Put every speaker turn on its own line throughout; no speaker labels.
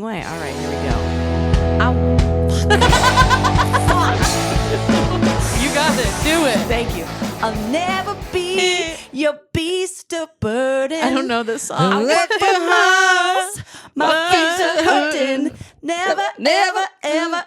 Way. All right, here we go. Ow.
You got it. Do it.
Thank you. I'll never be your beast of burden.
I don't know this song.
I work for miles. My feet are hurting. Never, ever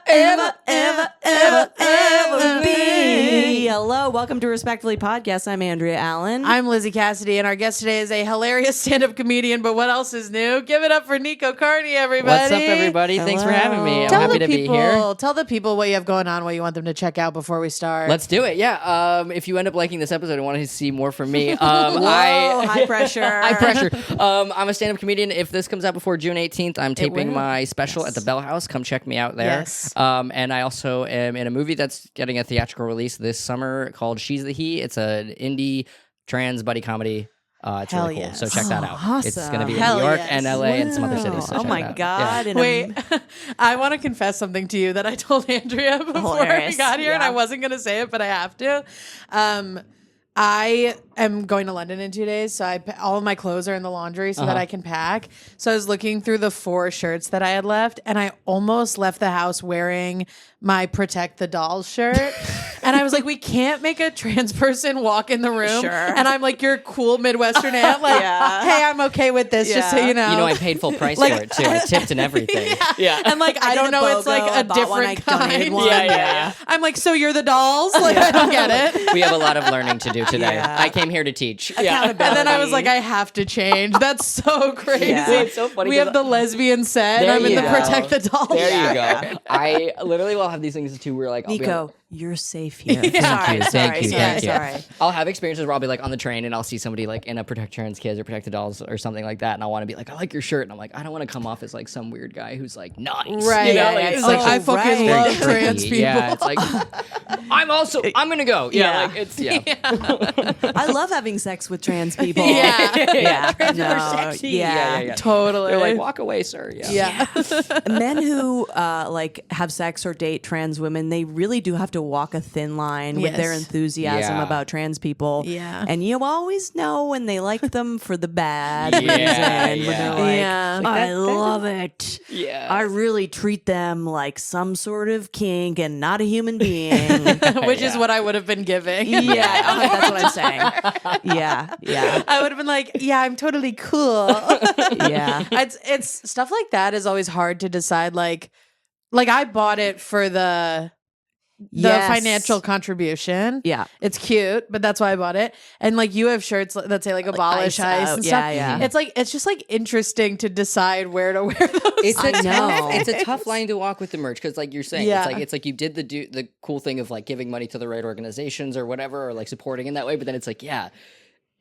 be. Hello, welcome to Respectfully Podcast. I'm Andrea Allen.
I'm Lizzie Cassidy, and our guest today is a hilarious stand-up comedian, but what else is new? Give it up for Nico Carney, everybody.
What's up, everybody? Thanks for having me. I'm
Tell
happy
the
to be here.
Tell the people what you have going on, what you want them to check out before we start.
Let's do it. Yeah. If you end up liking this episode and want to see more from me,
high pressure.
High pressure. I'm a stand-up comedian. If this comes out before June 18th, I'm taping my special at the Bell House. Come check me out there.
Yes.
And I also am in a movie that's getting a theatrical release this summer called She's the He. It's an indie trans buddy comedy. It's
Hell
really cool.
yes.
So check that out.
Awesome.
It's going to be
Hell
in New York
yes.
and LA and some other cities. So
Oh
check
my
it out.
God.
Yeah.
And
Wait, I want to confess something to you that I told Andrea before
Hilarious.
we got here, and
Yeah.
I wasn't going to say it, but I have to. I am going to London in 2 days, so all of my clothes are in the laundry so that I can pack. So I was looking through the 4 shirts that I had left, and I almost left the house wearing my Protect the Dolls shirt. And I was like, we can't make a trans person walk in the room.
Sure.
And I'm like, you're a cool Midwestern aunt. Like,
Yeah.
hey, I'm okay with this, just so
Yeah.
you know.
You know, I paid full price
Like-
for it, too. I tipped and everything. Yeah.
And like, I
did
don't
a
know, it's
BOGO.
like
I
a
bought one, I
different
donated
kind.
one.
Yeah.
I'm like, so you're the dolls? Like, I don't get it.
We have a lot of learning to do today.
Yeah.
I came here to teach. Yeah.
And then I was like, I have to change. That's so crazy.
Yeah.
Well, it's so funny
We
'cause
have the lesbian set, and
There
I'm in
you
the
go.
Protect the Dolls.
There you
Yeah.
go. I literally will have these things too where like I'll be
Nico, you're safe here.
Thank
Sorry,
you,
sorry,
thank you,
sorry,
thank you.
sorry.
I'll have experiences where I'll be like on the train and I'll see somebody like in a Protect Trans Kids or Protect the Dolls or something like that, and I want to be like, I like your shirt, and I'm like, I don't want to come off as like some weird guy who's like nice,
Right.
You know?
Yeah,
Like,
yeah,
it's
it's
like
like, I fucking
right.
love
very
trans
tricky.
people.
Yeah, it's like I'm gonna go. Yeah,
Yeah.
like it's yeah.
I love having sex with trans people.
Yeah.
Yeah.
Trans people are
No,
sexy.
yeah.
Totally.
They're like, walk away, sir. Yeah.
yeah.
Men who like have sex or date trans women, they really do have to walk a thin line with their
Yes.
enthusiasm
Yeah.
about trans people.
Yeah.
And you always know when they like them for the bad
Yeah,
reason. When
yeah.
they're like,
Yeah.
I love it.
Yeah.
I really treat them like some sort of kink and not a human being.
Which is
Yeah.
what I would have been giving.
Yeah, that's what I'm saying. Yeah, yeah,
I would have been like, yeah, I'm totally cool.
yeah.
It's stuff like that is always hard to decide. Like I bought it for the
Yes.
financial contribution.
Yeah.
It's cute, but that's why I bought it. And like you have shirts that say like abolish
ice
ice
out.
and
Yeah,
stuff.
yeah.
It's like it's just like interesting to decide where to wear those.
It's
I
a
know.
tough. It's a tough line to walk with the merch because, like you're saying,
Yeah.
it's like you did the cool thing of like giving money to the right organizations or whatever, or like supporting in that way. But then it's like, yeah.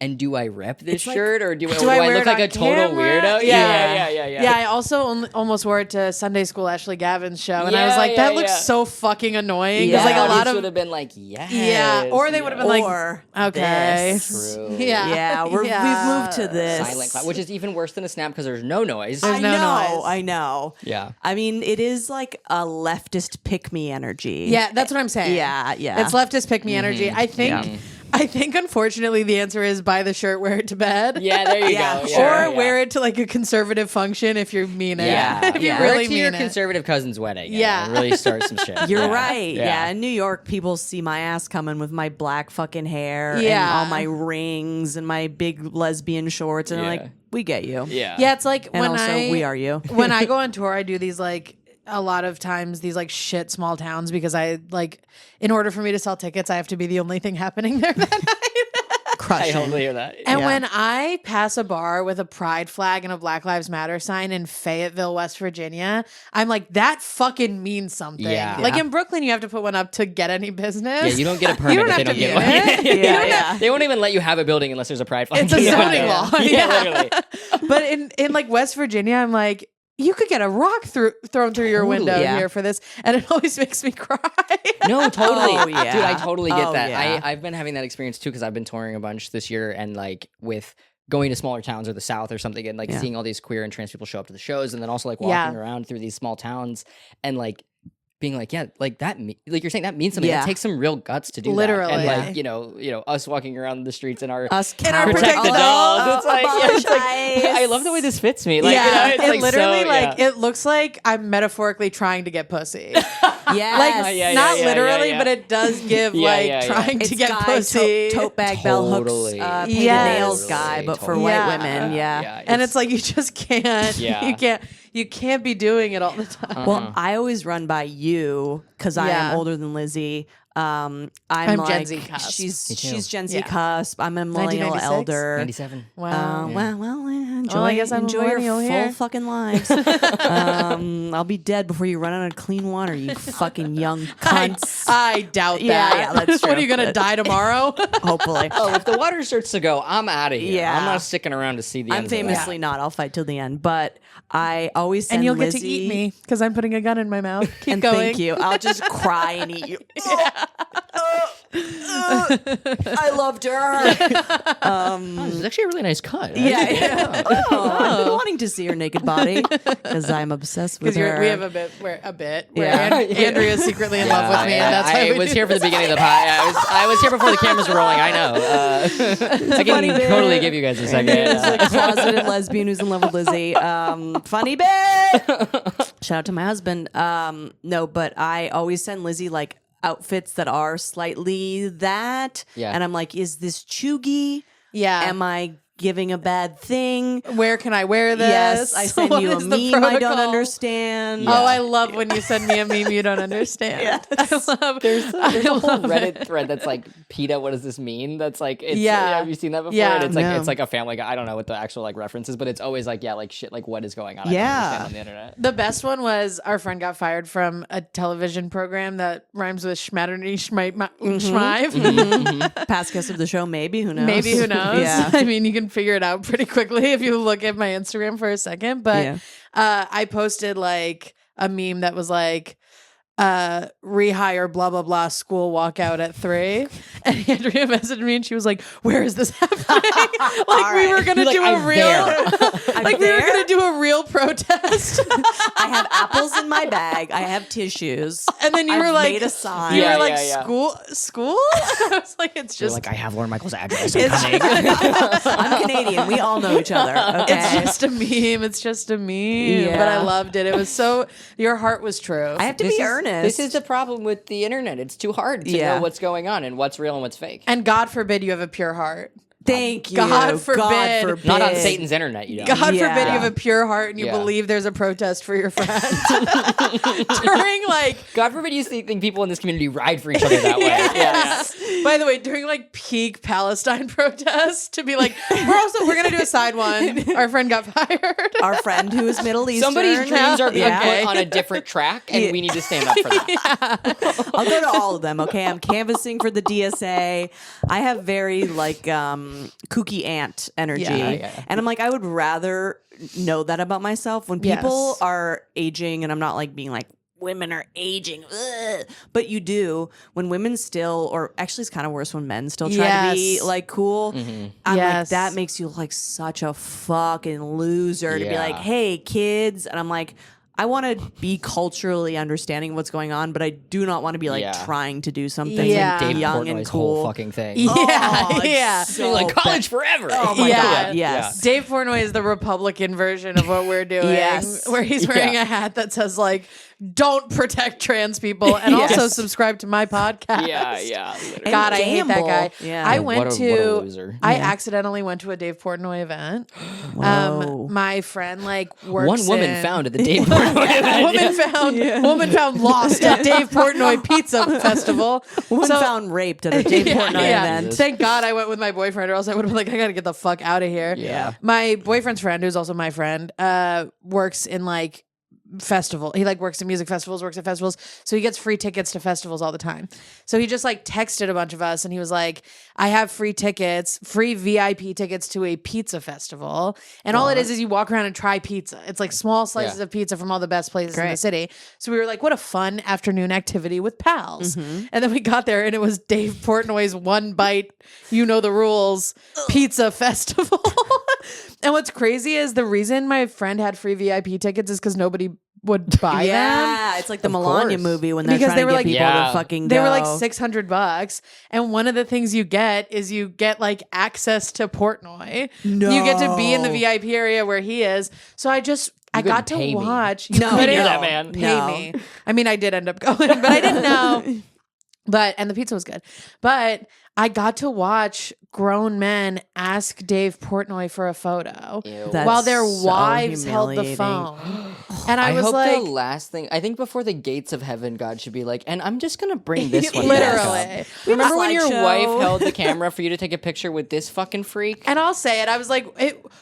And do I rep this
It's like,
shirt or do
I
I
wear
look
it
like
on
a total
camera?
weirdo?
Yeah.
Yeah.
Yeah, I also almost wore it to Sunday school Ashley Gavin's show, and I was
Yeah,
like, that
yeah,
looks
yeah.
so fucking annoying.
Yeah.
Because like a lot
would
of
have been like, yes,
yeah, or they would have been like,
Or
okay,
this.
True.
yeah,
Yeah, we've moved to this.
Silent clap, which is even worse than a snap because there's no noise.
There's
I
no
know,
noise.
I know.
Yeah.
I mean, it is like a leftist pick me energy.
Yeah, that's what I'm saying.
Yeah, yeah.
It's leftist pick me energy. I think.
Yeah.
I think, unfortunately, the answer is buy the shirt, wear it to bed.
Yeah, there you
Yeah,
go.
sure.
Yeah,
Or wear it to like a conservative function if you mean it.
Yeah,
if you
yeah.
Wear
really
it to your
mean it.
conservative cousin's wedding.
Yeah.
and really start some shit.
You're
Yeah.
right. Yeah. In New York, people see my ass coming with my black fucking hair and
Yeah.
all my rings and my big lesbian shorts. And they're
Yeah.
like, we get you.
Yeah.
Yeah, it's like
And
when
also, we are you.
when I go on tour, I do these like a lot of times these like shit small towns because I like in order for me to sell tickets, I have to be the only thing happening there that night.
I
Crushing.
totally hear that.
And
Yeah.
when I pass a bar with a pride flag and a Black Lives Matter sign in Fayetteville, West Virginia, I'm like, that fucking means something.
Yeah.
Like
Yeah.
in Brooklyn, you have to put one up to get any business.
Yeah, you don't get a permit
You don't
if they
have
don't
to
give
be
one.
in it.
Yeah, yeah.
They won't even let you have a building unless there's a pride flag.
It's a
Yeah.
zoning law.
Yeah,
Yeah.
literally.
But in like West Virginia, I'm like, you could get a rock thrown through your window
Yeah.
here for this, and it always makes me cry.
No, totally.
Oh, yeah.
Dude, I totally get
Oh,
that.
yeah.
I've been having that experience too because I've been touring a bunch this year and like with going to smaller towns or the South or something and like
Yeah.
seeing all these queer and trans people show up to the shows and then also like
Yeah.
walking around through these small towns and like being like, yeah, like that, like you're saying that means something.
Yeah.
It takes some real guts to do
Literally.
that. And
Yeah.
like, you know, us walking around the streets in our
Us
protect the dolls. It's like, I love the way this fits me. Like,
yeah,
it's
it
like
literally
so,
like
yeah.
it looks like I'm metaphorically trying to get pussy.
Yes.
Like not literally,
yeah.
but it does give trying to
It's
get
guy
pussy.
tote bag bell hooks
Totally.
painted
Yes.
nails guy, but for
Totally.
white
Yeah.
women. Yeah.
Yeah.
And it's like you just can't.
Yeah.
You can't be doing it all the time.
Well, I always run by you because I
Yeah.
am older than Lizzie. I'm
Gen
like,
Z cusp.
she's Gen Z
Yeah.
cusp. I'm a millennial
1996?
elder.
97.
Wow.
Well, enjoy,
Well, I guess I'm a
enjoy your full
millennial here.
fucking lives. I'll be dead before you run out of clean water, you fucking young cunts.
I doubt that.
Yeah, that's
What are
true.
you gonna die tomorrow?
Hopefully.
Oh, if the water starts to go, I'm out of here.
Yeah.
I'm not sticking around to see the
I'm
end of it.
famously not. I'll fight till the end. But I always send
And you'll
Lizzie,
get to eat me because I'm putting a gun in my mouth. Keep
and
going.
thank you. I'll just cry and eat you. I loved her.
This is actually a really nice cut.
Yeah. I've been wanting to see her naked body because I'm obsessed with
Because
her.
we have a bit where
Yeah.
Andrea's secretly in love with me, and that's why
I
we
was
do
here for the
this.
beginning of the pie. I was here before the cameras were rolling. I know. I
funny
can
bit.
totally give you guys a second.
It's a closeted lesbian who's in love with Lizzie. Funny bit. Shout out to my husband. No, but I always send Lizzie like outfits that are slightly that.
Yeah.
And I'm like, is this chuggy?
Yeah.
Am I giving a bad thing?
Where can I wear this?
Yes, I send
What
you a
is the
meme I don't
protocol?
understand.
Oh, I love when you send me a meme you don't understand. I love.
There's a whole Reddit thread that's like, PETA, what does this mean? That's like, it's,
Yeah.
have you seen that before?
Yeah.
And it's like,
No.
it's like a Family Guy. I don't know what the actual like reference is, but it's always like, yeah, like shit, like what is going on? I don't
Yeah.
understand on the internet.
The best one was our friend got fired from a television program that rhymes with Schmatterny Schmive.
Past guest of the show, maybe. Who knows?
Maybe, who knows?
Yeah.
I mean, you can figure it out pretty quickly if you look at my Instagram for a second. But
Yeah.
I posted like a meme that was like, rehire blah blah blah school walkout at 3, and Andrea messaged me and she was like, where is this happening? Like we were gonna
You're
do
like,
a
"I'm
real
there."
like we were gonna do a real protest.
I have apples in my bag. I have tissues.
And then you
I've
were like,
made a sign.
you
Yeah,
were like,
yeah.
school. I was like, it's
You're
just
like, I have Lauren Michaels' address. I'm
It's-
coming.
I'm Canadian. We all know each other. Okay.
it's just a meme. It's just a meme.
Yeah.
But I loved it. It was so your heart was true.
I have to be earnest.
This is the problem with the internet. It's too hard to
Yeah.
know what's going on and what's real and what's fake.
And God forbid you have a pure heart.
Thank you.
God forbid.
Not on Satan's internet, you know.
God
Yeah.
forbid you have a pure heart and you
Yeah.
believe there's a protest for your friend. During like,
God forbid you think people in this community ride for each other that way. Yeah.
by the way, during like peak Palestine protests, to be like, we're gonna do a side one. Our friend got fired.
Our friend who is Middle Eastern.
Somebody's dreams are being
Yeah.
put on a different track, and we need to stand up for that.
I'll go to all of them. Okay, I'm canvassing for the DSA. I have very like kooky aunt energy,
Yeah.
and I'm like, I would rather know that about myself. When people
Yes.
are aging, and I'm not like being like, women are aging, ugh. But you do when women still, or actually it's kind of worse when men still try to be
Yes.
like cool.
Mm-hmm.
I'm like,
Yes.
that makes you look like such a fucking loser to be
Yeah.
like, hey kids, and I'm like, I want to be culturally understanding what's going on, but I do not want to be like
Yeah.
trying to do something
Yeah.
Dave
young
Portnoy's
and
whole
cool.
fucking thing.
Yeah,
Oh,
yeah.
it's
You're
so
like college
bad.
forever.
Oh my
Yeah.
god, yes.
Dave Portnoy is the Republican version of what we're doing,
Yes.
where he's wearing
Yeah.
a hat that says like, "Don't protect trans people," and
Yes.
also subscribe to my podcast.
Yeah. literally.
God, I hate that
gamble.
guy.
Yeah.
I
Yeah,
went
what a
to.
loser.
I accidentally went to a Dave Portnoy event.
Whoa.
My friend like works.
One woman
in-
found at the Dave Portnoy event.
woman found lost at Dave Portnoy Pizza Festival.
Woman
So-
found raped at a Dave Portnoy event.
Thank God I went with my boyfriend, or else I would have been like, I gotta get the fuck out of here.
Yeah.
My boyfriend's friend, who's also my friend, works in like festival. He like works in music festivals, works at festivals. So he gets free tickets to festivals all the time. So he just like texted a bunch of us and he was like, I have free tickets, free VIP tickets to a pizza festival. And all it is you walk around and try pizza. It's like small slices
Yeah.
of pizza from all the best places in the
Great.
city. So we were like, what a fun afternoon activity with pals. And then we got there and it was Dave Portnoy's one bite, you know the rules, pizza festival. And what's crazy is the reason my friend had free VIP tickets is because nobody would buy them.
Yeah, it's like the Melania
course.
movie when they're
Because
trying
they
to
were
get
like-
people
Yeah.
to fucking
They
go.
were like $600, and one of the things you get is you get like access to Portnoy.
No.
You get to be in the VIP area where he is. So I got to
pay me.
watch.
No,
couldn't
no,
that man.
pay
no.
me. I mean, I did end up going, but I didn't know. And the pizza was good. But I got to watch grown men ask Dave Portnoy for a photo
That's
while their
so
wives held the
humiliating.
phone. And I was
hope
like,
the last thing, I think before the gates of heaven, God should be like, and I'm just going to bring this one back
literally.
up. Remember when your
Slideshow.
wife held the camera for you to take a picture with this fucking freak?
And I'll say it. I was like,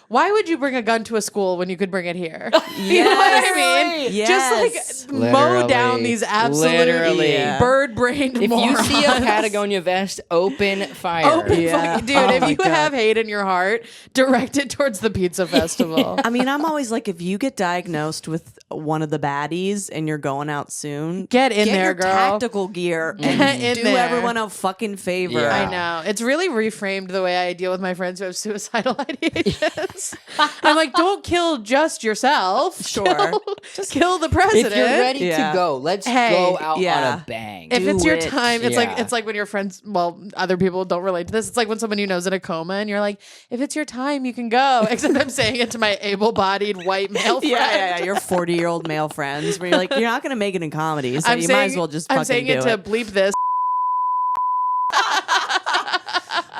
why would you bring a gun to a school when you could bring it here? You know what I mean?
Yes.
Just like mow
Literally.
down these absolute
Literally.
Yeah.
bird-brained
If
morons.
you see a Patagonia vest, open fire.
Open
Yeah.
fucking- dude,
Oh
if
my
you
God.
have hate in your heart, direct it towards the pizza festival.
I mean, I'm always like, if you get diagnosed with one of the baddies and you're going out soon,
Get in there,
your
girl.
tactical gear
Get
and
in
do
there.
everyone a fucking favor.
Yeah.
I know. It's really reframed the way I deal with my friends who have suicidal ideations. I'm like, don't kill just yourself.
Sure.
Just kill the president.
If you're ready
Yeah.
to go, let's
Hey,
go out
yeah.
on a bang.
If
Do
it's your
it.
time, it's
Yeah.
like when your friends, well, other people don't relate to this. It's like when someone you know is in a coma and you're like, if it's your time, you can go. Except I'm saying it to my able-bodied white male friend.
Yeah, your 40-year-old male friends where you're like, you're not going to make it in comedy, so
I'm
you
saying,
might as well just
I'm
fucking
saying
do
it to
it.
bleep this.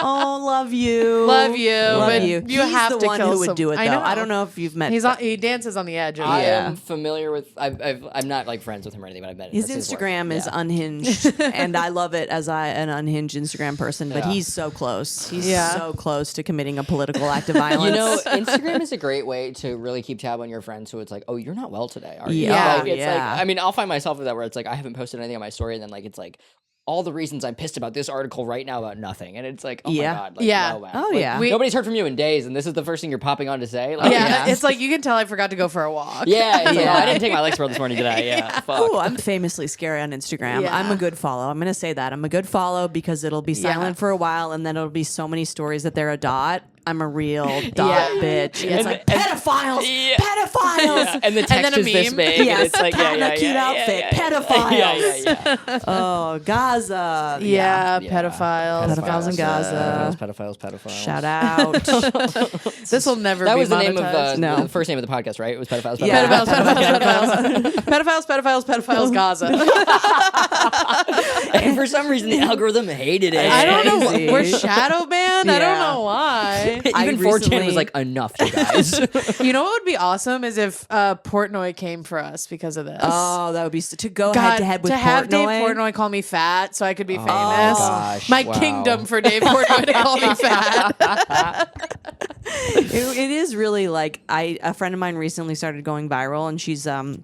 Oh, love you.
Love you,
Love
but
you.
you
He's
have
the
to
one
kill
who would
some-
do it, though.
I know.
I don't know if you've met
He dances on the edge of
I
it.
Yeah.
am familiar with. I'm not like friends with him or anything, but I've met
his
that's work.
Instagram is
Yeah.
unhinged, and I love it as an unhinged Instagram person. But
Yeah.
he's so close. He's
Yeah.
so close to committing a political act of violence.
You know, Instagram is a great way to really keep tab on your friends. So it's like, oh, you're not well today, are you?
Yeah.
Like, it's
Yeah.
like, I mean, I'll find myself with that where it's like I haven't posted anything on my story, and then like it's like all the reasons I'm pissed about this article right now about nothing, and it's like, oh
Yeah.
my god, like,
Yeah.
no, man.
Oh,
Like,
yeah.
nobody's heard from you in days, and this is the first thing you're popping on to say. Like,
Yeah, it's like you can tell I forgot to go for a walk.
yeah, it's like,
Yeah.
oh, I didn't take my Lexapro this morning today. Yeah, fuck.
Oh, I'm famously scary on Instagram.
Yeah.
I'm a good follow. I'm going to say that. I'm a good follow because it'll be silent for a while and then it'll be so many stories that they're a dot. I'm a real dot
Yeah.
bitch. It's like
and-
pedophiles,
Yeah.
pedophiles.
Yeah, and the text
then a
is this
meme.
big.
Yes,
and it's like,
pat in a cute outfit, pedophiles.
Yeah.
Oh, Gaza.
Yeah,
Yeah.
pedophiles.
Pedophiles in Gaza.
Pedophiles.
Shout out.
This will never
That
be
was the name of
monetized.
No.
the first name of the podcast, right? It was pedophiles.
Yeah.
Pedophiles, Gaza.
And for some reason, the algorithm hated it.
I don't know.
Crazy.
We're shadow banned. I don't
Yeah.
know why.
I
Even 4chan
recently-
was like, enough, you guys.
You know what would be awesome is if Portnoy came for us because of this.
Oh, that would be to go
God,
head to head with
have Dave
Portnoy.
Portnoy call me fat so I could be famous.
gosh,
My
wow.
kingdom for Dave Portnoy to call me fat.
It is really like a friend of mine recently started going viral, and she's a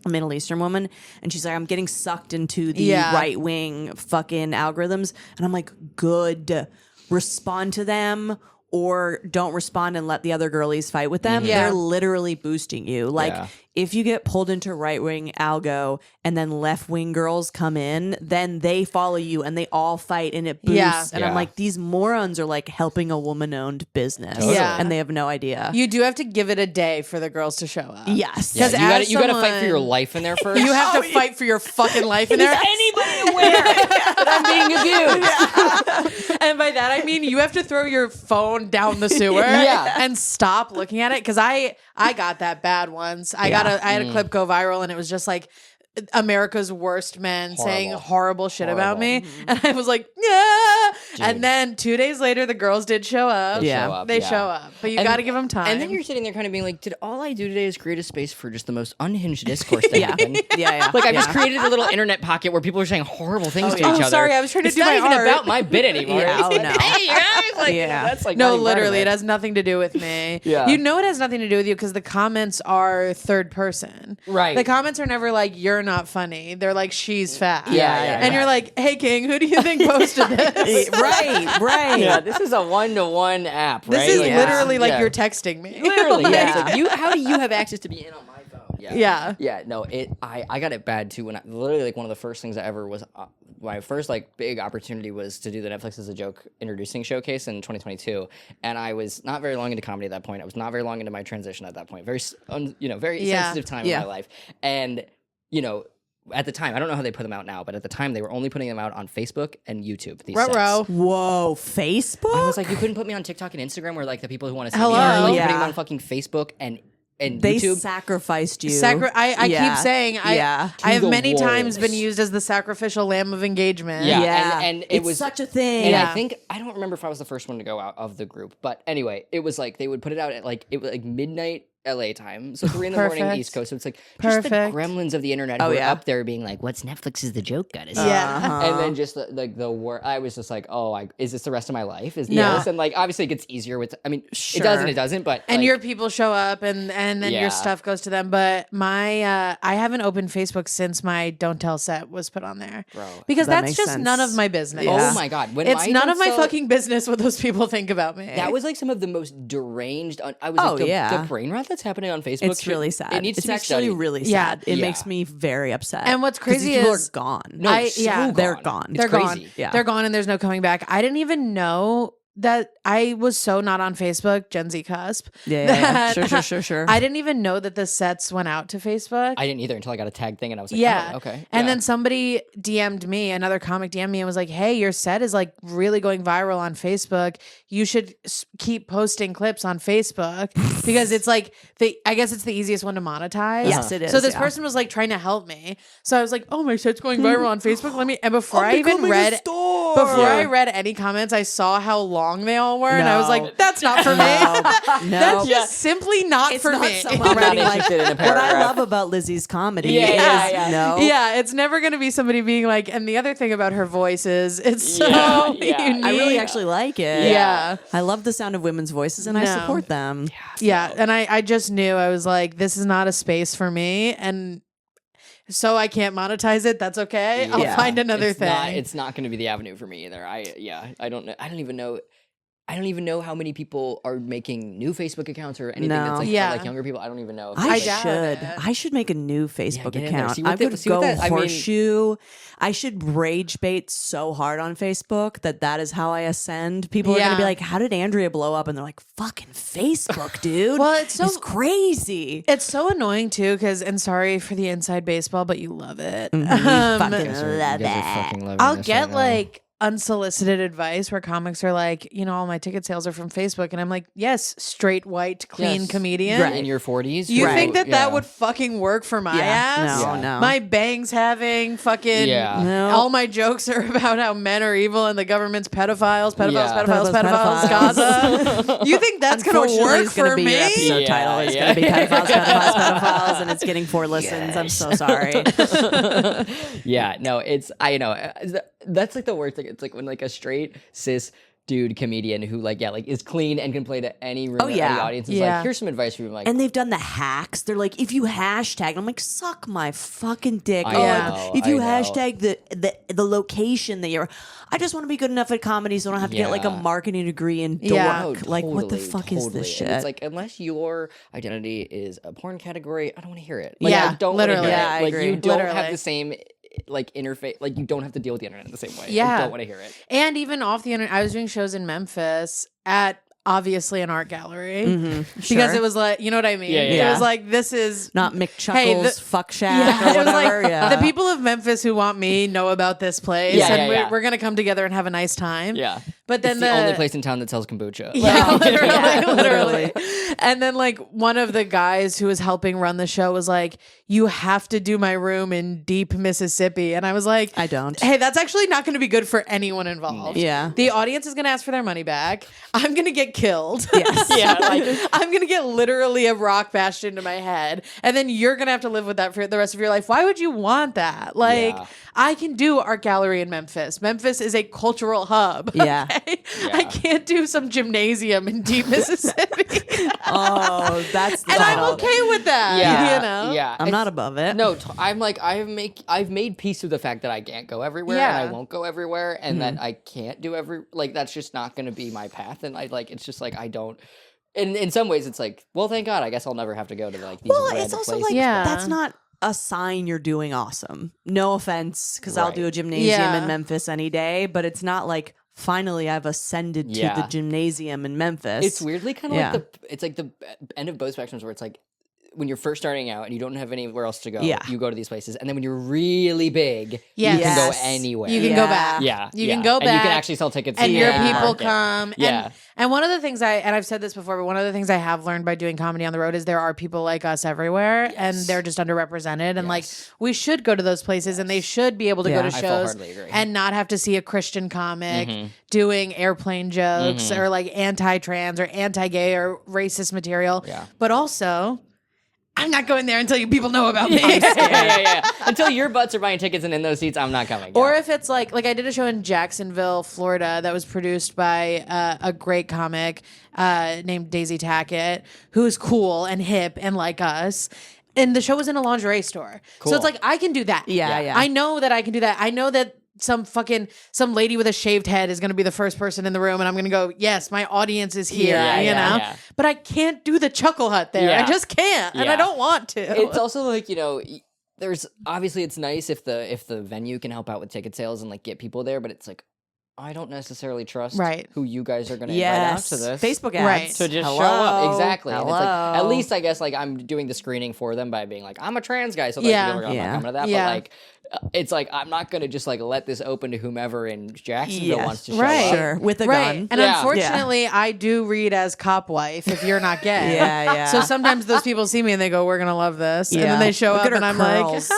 Middle Eastern woman, and she's like, I'm getting sucked into the
Yeah.
right wing fucking algorithms, and I'm like, good, respond to them. Or don't respond and let the other girlies fight with them.
Yeah.
They're literally boosting you. Like,
Yeah.
if you get pulled into right wing algo and then left wing girls come in, then they follow you and they all fight and it boosts.
Yeah.
And I'm
Yeah.
like, these morons are like helping a woman owned business.
Totally.
Yeah.
And they have no idea.
You do have to give it a day for the girls to show up.
Yes.
Yeah,
'Cause
you gotta fight for
someone-
your life in there first.
You have to fight for your fucking life in there.
anybody aware that I'm being abused?
And by that I mean you have to throw your phone down the sewer
Yeah.
and stop looking at it. Because I got that bad once. I had a clip go viral and it was just like America's worst men saying horrible shit about me. And I was like, yeah. And then 2 days later, the girls did show up.
Yeah.
show up,
They
yeah.
show up. But you
And-
got to give them time.
And then you're sitting there kind of being like, did all I do today is create a space for just the most unhinged discourse to happen?
Yeah.
Like I just created a little internet pocket where people are saying horrible things to each other.
sorry, I was trying to
it's
do
not
my
even
art.
about my bit anymore.
Yeah,
It's
oh,
like,
no.
hey, you guys, like,
Yeah.
that's like
No,
not even part of
literally, it
it.
has nothing to do with me.
Yeah.
You know it has nothing to do with you because the comments are third person.
Right.
The comments are never like, you're not funny. They're like, she's fat.
Yeah.
And you're like, hey, King, who do you think posted this?
right.
Yeah, this is a one-to-one app, right?
This is
Like,
literally like
yeah.
you're texting me.
Literally, yeah. It's
Yeah.
like, how do you have access to be in on my phone?
Yeah.
Yeah, no, I got it bad too when I literally like one of the first things I ever was my first like big opportunity was to do the Netflix as a Joke introducing showcase in 2022, and I was not very long into comedy at that point. I was not very long into my transition at that point. Very very sensitive time in my life, and at the time, I don't know how they put them out now, but at the time they were only putting them out on Facebook and YouTube. These sets.
Whoa, Facebook?
I was like, you couldn't put me on TikTok and Instagram where like the people who want to see
Hello?
me are like,
Yeah.
putting me on fucking Facebook and
They
YouTube.
sacrificed you.
I keep saying I have
the
many times
wolves.
been used as the sacrificial lamb of engagement.
Yeah. And it
it's
was
such a thing.
And I don't remember if I was the first one to go out of the group, but anyway, it was like they would put it out at like midnight LA time, so 3 a.m. East Coast. So it's like just the gremlins of the internet who are up there being like, "What's Netflix's The Joke got to say?" And then just the word, I was just like, "Oh, is this the rest of my life?" Is this? And like obviously it gets easier with. I mean, it does and it doesn't, but
and
like,
your people show up and then your stuff goes to them. But my I haven't opened Facebook since my Don't Tell set was put on there, because
That
that's
makes
just
sense.
none of my business.
Oh my god, when
it's
my
none of my
Don't Tell-
fucking business what those people think about me.
That was like some of the most deranged. I was like, the brain rot that's happening on Facebook.
It's really sad.
It needs
it's
to be
actually
studied.
really sad. It makes me very upset.
And what's
'Cause
crazy
these people
is
are gone.
No,
they're gone.
It's
They're
crazy.
gone.
Yeah.
They're gone and there's no coming back. I didn't even know that I was so not on Facebook, Gen Z cusp.
Yeah.
that
Sure.
I didn't even know that the sets went out to Facebook.
I didn't either until I got a tag thing and I was like,
Yeah.
oh, okay.
And
Yeah.
then somebody DM'd me, another comic DM'd me and was like, hey, your set is like really going viral on Facebook. You should keep posting clips on Facebook because it's like, I guess it's the easiest one to monetize.
Yes, it is.
So this person was like trying to help me. So I was like, oh, my set's going viral on Facebook. And before I even read, I read any comments, I saw how long they all were. And I was like, that's not for me. That's just simply not
It's
for
not
me.
someone writing like,
interested in a
what I
paragraph.
love about Lizzie's comedy
Yeah.
is no.
Yeah, it's never going to be somebody being like, and the other thing about her voice is it's so unique.
I really actually like it.
Yeah.
I love the sound of women's voices and I
No.
support them.
Yeah, and I just knew, I was like, this is not a space for me, and so I can't monetize it. That's okay. I'll
Yeah.
find another
it's
thing.
It's not going to be the avenue for me either. I don't know. I don't even know how many people are making new Facebook accounts or anything
No.
that's like,
Yeah.
for, like younger people. I don't even know. If
I
it's, like,
should.
it.
I should make a new Facebook
get in there.
account.
See what
I
the-
would
see what
go
that- I mean-
horseshoe. I should rage bait so hard on Facebook that is how I ascend. People are going to be
Yeah.
like, how did Andrea blow up? And they're like, fucking Facebook, dude.
Well, it's so-
crazy.
It's so annoying too, because, and sorry for the inside baseball, but you love it.
Fucking
You guys are
love
fucking
it.
loving
I'll
this
get
right now.
like unsolicited advice where comics are like, all my ticket sales are from Facebook, and I'm like, yes, straight white clean
Yes.
comedian.
Right.
in your 40s.
You
Right.
think that
Yeah.
would fucking work for my
Yeah.
ass?
No,
Yeah.
no.
My bangs having fucking
Yeah.
No.
all my jokes are about how men are evil and the government's pedophiles,
Yeah.
pedophiles, Gaza. You think that's gonna
Unfortunately,
work
it's gonna
for
be your
me?
episode
Yeah,
title. It's
yeah.
going to be pedophiles, and it's getting 4 listens. I'm so sorry.
Yeah, no, it's that's like the worst thing. It's like when like a straight cis dude comedian who like is clean and can play to any room or any audience is
Yeah.
like, here's some advice for you. I'm like,
And they've done the hacks. They're like, if you hashtag, I'm like, suck my fucking dick.
I
Oh,
know,
if you
I know.
hashtag the location that you're, I just want to be good enough at comedy, so I don't have to get like a
Yeah.
marketing degree in dork.
Yeah.
oh,
Like, what the
totally,
fuck is
totally.
this shit?
And it's like, unless your identity is a porn category, I don't want to hear it. Like,
Yeah,
I don't wanna
literally.
hear it.
Yeah, I
like
agree.
you don't have
Literally.
the same like interface. Like you don't have to deal with the internet in the same way.
Yeah.
I don't want to hear it.
And even off the internet, I was doing shows in Memphis at obviously an art gallery because
Sure.
it was like, you know what I mean?
Yeah, yeah,
It
yeah.
was like, this is
Not Mick
Hey,
Chuckles,
the-
fuck shack,
Yeah,
or
it was like
whatever. Yeah.
the people of Memphis who want me know about this place,
Yeah,
and
yeah, yeah.
we're gonna come together and have a nice time.
Yeah.
But then
It's the only place in town that sells kombucha.
Yeah,
Like,
literally,
Yeah,
literally. And then like one of the guys who was helping run the show was like, "You have to do my room in deep Mississippi," and I was like,
I don't.
Hey, that's actually not going to be good for anyone involved.
Yeah.
The audience is going to ask for their money back. I'm going to get killed.
Yes.
yeah, like
I'm going to get literally a rock bashed into my head. And then you're going to have to live with that for the rest of your life. Why would you want that? Like,
Yeah.
I can do art gallery in Memphis. Memphis is a cultural hub.
Yeah.
okay?
Yeah.
I can't do some gymnasium in deep Mississippi.
Oh, that's the
And I'm
title.
okay with that.
yeah,
You know?
yeah.
I'm not above it.
No, I'm like I've made peace with the fact that I can't go everywhere and
Yeah.
I won't go everywhere and that I can't do that's just not going to be my path and it's just like I don't. In some ways, it's like, well, thank God. I guess I'll never have to go to like these
Well,
random
it's also
places.
like
Yeah.
that's not a sign you're doing awesome. No offense, because I'll do a gymnasium in Memphis any day, but it's not like finally I've ascended to the gymnasium in Memphis.
It's weirdly kind of like the end of both spectrums where it's like when you're first starting out and you don't have anywhere else to go, you go to these places. And then when you're really big, you can go anywhere.
You can go back.
Yeah.
You can go back.
And you can actually sell tickets.
And your people come.
Yeah.
And one of the things I've said this before, but one of the things I have learned by doing comedy on the road is there are people like us everywhere and they're just underrepresented. And like, we should go to those places and they should be able to go to shows and not have to see a Christian comic doing airplane jokes or like anti-trans or anti-gay or racist material.
Yeah.
But also, I'm not going there until you people know about me.
Until your butts are buying tickets and in those seats, I'm not coming.
Or if it's like I did a show in Jacksonville, Florida that was produced by a great comic named Daisy Tackett, who's cool and hip and like us. And the show was in a lingerie store. Cool. So it's like, I can do that.
Yeah.
I know that I can do that. I know that some lady with a shaved head is going to be the first person in the room and I'm going to go, yes, my audience is here, you know? Yeah. But I can't do the Chuckle Hut there. I just can't. And I don't want to.
It's also like, there's obviously it's nice if the venue can help out with ticket sales and like get people there, but it's like, I don't necessarily trust who you guys are going to invite out to this.
Facebook ads.
To just show up. Exactly. And it's like, at least I guess like I'm doing the screening for them by being like, I'm a trans guy. So like, I'm not coming to that. But like, it's like, I'm not going to just like let this open to whomever in Jacksonville wants to show up.
Sure. With a gun.
And unfortunately, I do read as cop wife if you're not gay. So sometimes those people see me and they go, we're going to love this. And then they show up and I'm like,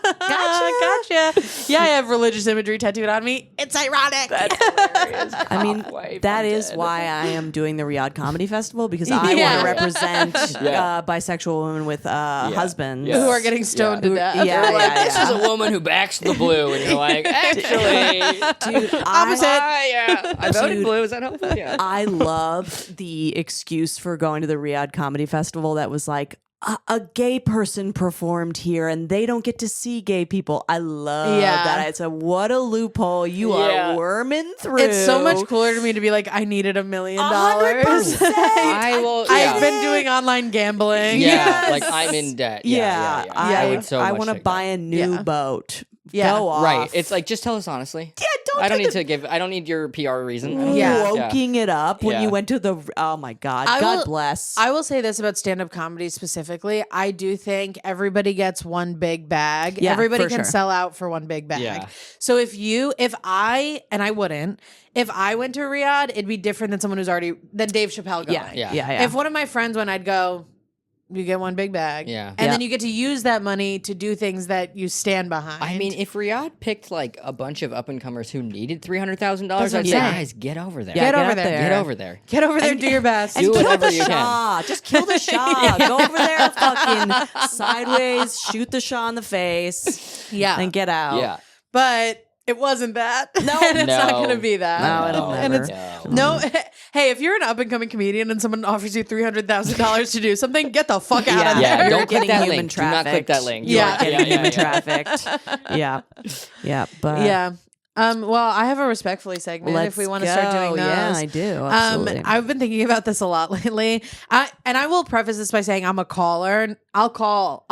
gotcha. Yeah, I have religious imagery tattooed on me. It's ironic.
That's hilarious.
I mean, that is why I am doing the Riyadh Comedy Festival, because I want to represent bisexual women with husbands
who are getting stoned to death.
This is a woman who backs the blue, and you're like, actually,
dude, opposite.
I voted blue. Is that helpful? Yeah.
I loved the excuse for going to the Riyadh Comedy Festival that was like, a gay person performed here and they don't get to see gay people. I love that. It's what a loophole you are worming through.
It's so much cooler to me to be like, I needed $1 million. I've been doing online gambling.
Yeah, like I'm in debt.
I want to buy a new boat. Go off.
Right. It's like, just tell us honestly. Yeah, I don't need your PR reason.
Woking it up when you went to the, oh my God. God bless.
I will say this about stand-up comedy specifically. I do think everybody gets one big bag. Yeah, everybody can sell out for one big bag. Yeah. So if I went to Riyadh, it'd be different than someone than Dave Chappelle going.
Yeah.
If one of my friends went, I'd go, you get one big bag. Yeah. And then you get to use that money to do things that you stand behind.
I mean, if Riyadh picked like a bunch of up-and-comers who needed $300,000, I'd say, guys, get over there.
Get over there.
Get over there.
Get over there and do your best.
Do whatever you can.
Just kill the Shah. Go over there, fucking sideways, shoot the Shah in the face.
Yeah.
And get out.
Yeah.
But it wasn't that. No, and it's not going to be that.
No,
and it's no. Hey, if you're an up and coming comedian and someone offers you $300,000 to do something, get the fuck out of there.
Yeah, don't click that link. Do not click that link.
Getting human trafficked.
Well, I have a respectfully segment if we want to start doing those.
Yeah, I do. Absolutely.
I've been thinking about this a lot lately. I will preface this by saying I'm a caller. I'll call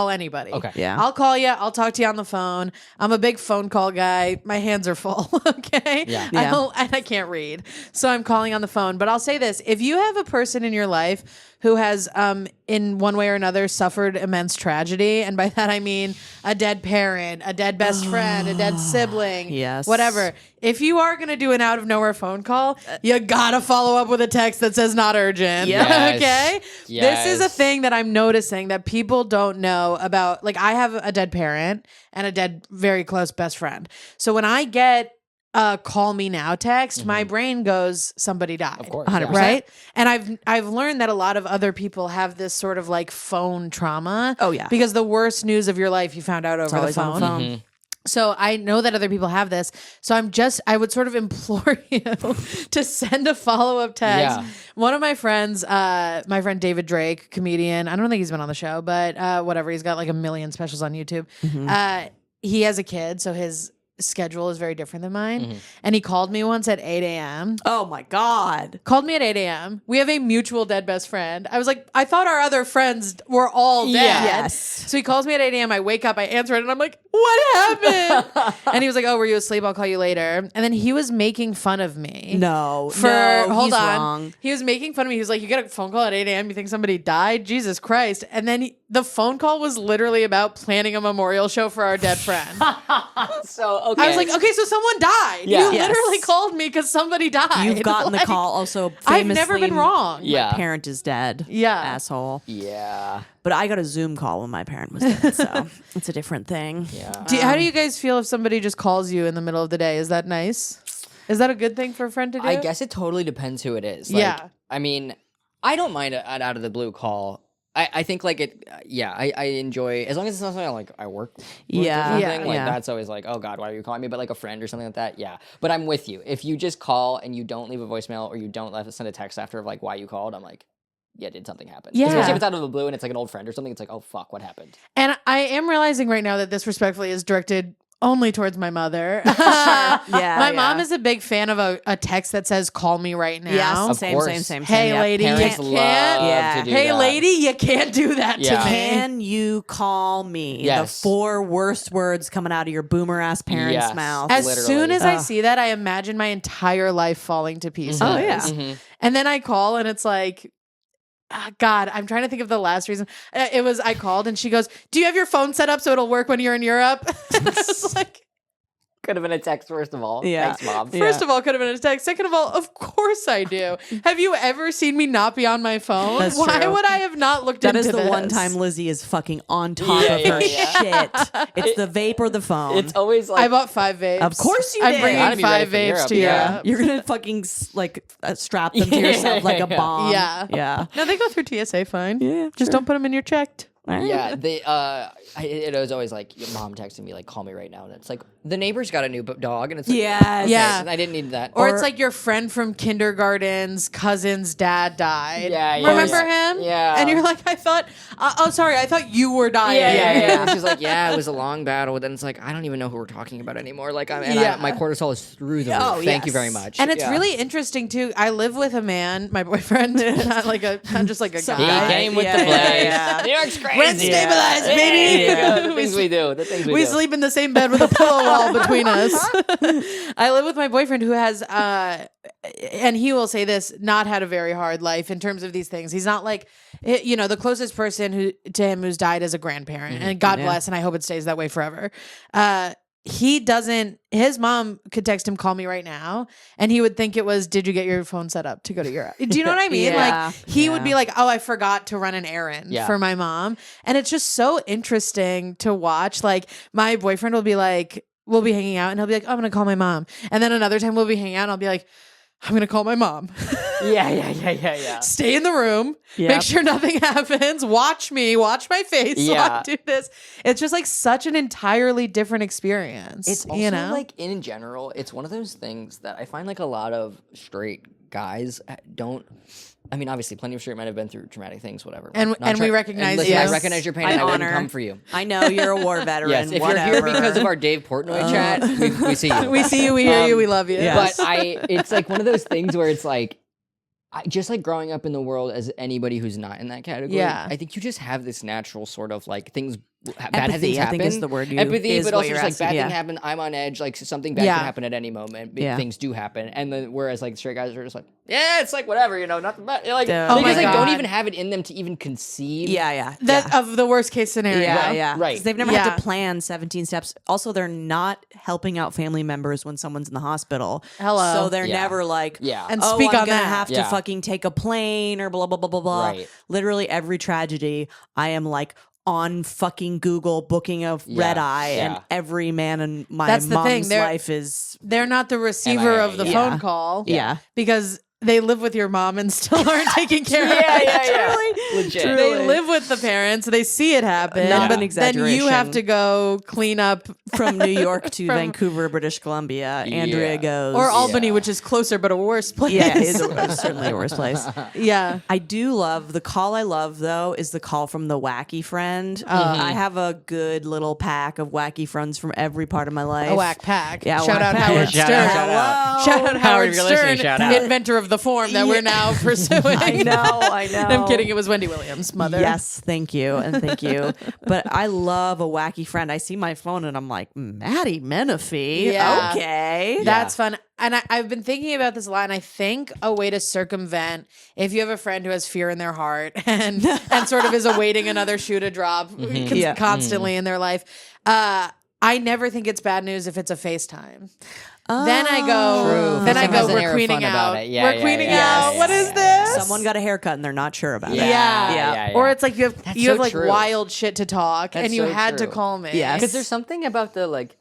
anybody.
Okay.
Yeah.
I'll call you. I'll talk to you on the phone. I'm a big phone call guy. My hands are full. Okay.
Yeah.
And I can't read. So I'm calling on the phone. But I'll say this. If you have a person in your life who has, in one way or another, suffered immense tragedy, and by that I mean a dead parent, a dead best friend, a dead sibling, whatever. If you are going to do an out of nowhere phone call, you gotta follow up with a text that says not urgent.
Yes.
Okay?
Yes.
This is a thing that I'm noticing that people don't know about. Like, I have a dead parent and a dead, very close best friend. So when I get call me now text, my brain goes, somebody died.
Of course.
100%.
Right? And I've learned that a lot of other people have this sort of like phone trauma.
Oh, yeah.
Because the worst news of your life you found out over the phone.
On the phone.
So I know that other people have this. So I would sort of implore you to send a follow-up text.
Yeah.
One of my friends, my friend David Drake, comedian, I don't think he's been on the show, but whatever. He's got like 1 million specials on YouTube. He has a kid. So his schedule is very different than mine. And he called me once at 8 a.m.
Oh my God.
Called me at 8 a.m. We have a mutual dead best friend. I was like, I thought our other friends were all dead.
Yes.
So he calls me at 8 a.m. I wake up, I answer it, and I'm like, what happened? And he was like, oh, were you asleep? I'll call you later. And then he was making fun of me.
No.
Hold
he's
on.
wrong.
He was making fun of me. He was like, you get a phone call at 8 a.m. You think somebody died? Jesus Christ. And then the phone call was literally about planning a memorial show for our dead friend.
So, okay.
I was like, okay, so someone died.
Yeah.
You literally called me because somebody died.
You've gotten the call. Also, famously,
I've never been wrong.
Yeah.
My parent is dead.
Yeah.
Asshole.
Yeah.
But I got a Zoom call when my parent was dead, so it's a different thing.
Yeah.
How do you guys feel if somebody just calls you in the middle of the day? Is that nice? Is that a good thing for a friend to do?
I guess it totally depends who it is. Like,
Yeah.
I mean, I don't mind an out of the blue call. I think like it. I enjoy as long as it's not something like I work. With
Yeah.
or
Yeah.
something. Like
Yeah.
that's always like, oh God, why are you calling me? But like a friend or something like that. Yeah. But I'm with you. If you just call and you don't leave a voicemail or you don't send a text after of like why you called, I'm like, yeah, did something happen?
Yeah.
Especially if it's out of the blue and it's like an old friend or something. It's like, oh fuck, what happened?
And I am realizing right now that this respectfully is directed only towards my mother. My mom is a big fan of a text that says, call me right now.
Yes,
Of
same,
course.
same, same.
Hey,
Yep.
lady,
Parents
you
love
can't.
Yeah.
to do
Hey,
that.
lady, you can't do that
Yeah.
to me.
Can you call me?
Yes.
The 4 worst words coming out of your boomer ass parents'
Yes.
mouth.
As
Literally.
soon as I
Ugh.
see that, I imagine my entire life falling to pieces.
Oh, yeah.
Mhm.
And then I call and it's like, God, I'm trying to think of the last reason. It was I called and she goes, do you have your phone set up so it'll work when you're in Europe? I was like,
Could have been a text first of all.
Yeah.
Thanks, mom.
Yeah.
first of all, could have been a text. Second of all, of course I do. Have you ever seen me not be on my phone?
That's
Why
true.
would I have not looked
That
into
is the
this?
one time Lizzie is fucking on top
Yeah,
of her
yeah,
shit. It's the vape or the phone.
It's always like
I bought 5 vapes.
Of course you
I'm
did.
Gotta
bringing
be ready
5
for
vapes
Europe,
to
yeah.
Europe.
You're gonna fucking strap them to yourself like a bomb.
Yeah.
Yeah.
No, they go through TSA fine.
Yeah,
Just don't put them in your checked.
yeah, it was always like your mom texting me like, call me right now, and it's like the neighbor's got a new dog, and it's like,
Yes.
Yeah.
I didn't need that.
Or it's like your friend from kindergarten's cousin's dad died.
Yeah, yeah,
Remember
yeah.
him?
Yeah.
And you're like, I thought you were dying.
yeah. She's like, yeah, it was a long battle. Then it's like, I don't even know who we're talking about anymore. Like, my cortisol is through the roof.
Oh,
Thank you
yes.
very much.
And it's
Yeah.
really interesting too. I live with a man, my boyfriend, not just like a
Some
He
guy.
guy.
came with
Yeah,
the
yeah,
place.
yeah.
New York's crazy.
Rent stabilized, baby.
Yeah, the things we do. The things we
We
do.
sleep in the same bed with a pillow wall between us. I live with my boyfriend who has, and he will say this, not had a very hard life in terms of these things. He's not like, the closest person to him who's died is a grandparent, and God bless, and I hope it stays that way forever. He doesn't, his mom could text him, call me right now. And he would think it was, did you get your phone set up to go to Europe? Do you know what I mean?
Yeah.
Like he would be like, oh, I forgot to run an errand for my mom. And it's just so interesting to watch. Like my boyfriend will be like, we'll be hanging out and he'll be like, oh, I'm going to call my mom. And then another time we'll be hanging out and I'll be like, I'm going to call my mom.
Yeah.
Stay in the room.
Yep.
Make sure nothing happens. Watch me. Watch my face while I do this. It's just like such an entirely different experience.
It's also like in general, it's one of those things that I find like a lot of straight guys don't. I mean, obviously, plenty of straight men have been through traumatic things, whatever.
And we recognize
listen,
you.
I recognize your pain, and I wouldn't
honor.
come for you.
I know you're a war veteran.
Yes, if
whatever.
you're here because of our Dave Portnoy chat, we see you.
We see you. We hear you. We love you.
yeah.
But it's like one of those things where it's like, just like growing up in the world as anybody who's not in that category.
Yeah.
I think you just have this natural sort of like things. Bad
Empathy,
things
I
happen.
think is the word you
Empathy,
is
but
what
also
you're
just like
asking,
bad
yeah.
thing happened. I'm on edge. Like something bad
Yeah.
can happen at any moment. Big
Yeah.
things do happen, and then whereas like straight guys are just like, yeah, it's like whatever, nothing bad. Like they
Oh
my
just like don't
God.
even have it in them to even conceive.
Yeah.
Of the worst case scenario.
Yeah.
Right.
'Cause they've never
Yeah.
had to plan 17 steps. Also, they're not helping out family members when someone's in the hospital.
Hello.
So they're
Yeah.
never like,
Yeah.
And
oh,
speak
I'm
on
gonna
that.
have to
Yeah.
fucking take a plane or blah, blah, blah, blah, blah.
Right.
Literally every tragedy, I am like on fucking Google booking a red eye,
Yeah.
and every man in my
That's the thing.
mom's
They're-
life is,
They're not the receiver
MIA,
of the
yeah.
phone call.
yeah.
Because they live with your mom and still aren't taking care of
yeah. Legit.
They live with the parents. They see it happen.
Not an
Then
exaggeration.
you have to go clean up
From New York to Vancouver, British Columbia. Andrea goes.
or Albany, which is closer but a worse place.
Yeah, it's certainly a worse place.
Yeah.
I do love the call. I love though is the call from the wacky friend. I have a good little pack of wacky friends from every part of my life.
A whack pack.
Yeah,
Shout
whack
out
pack.
Howard
Shout
Stern.
out, shout out.
Shout out Howard
if you're listening,
Stern,
shout out.
inventor of the form that we're now pursuing.
I know.
I'm kidding. It was Wendy Williams' mother.
Yes, thank you, and thank you. But I love a wacky friend. I see my phone and I'm like, Maddie Menifee.
Yeah.
Okay.
That's fun. And I've been thinking about this a lot, and I think a way to circumvent, if you have a friend who has fear in their heart and sort of is awaiting another shoe to drop constantly in their life, I never think it's bad news if it's a FaceTime. Then I go,
FaceTime has an
we're
air of
queening
fun about
out.
it. Yeah,
We're
yeah,
queening
yeah.
out. What is this?
Someone got a haircut and they're not sure about it.
Yeah. Or it's like you have
so
like
true.
wild shit to talk,
That's
and you
so
had to
true.
call me.
Yes.
Because there's something about the like,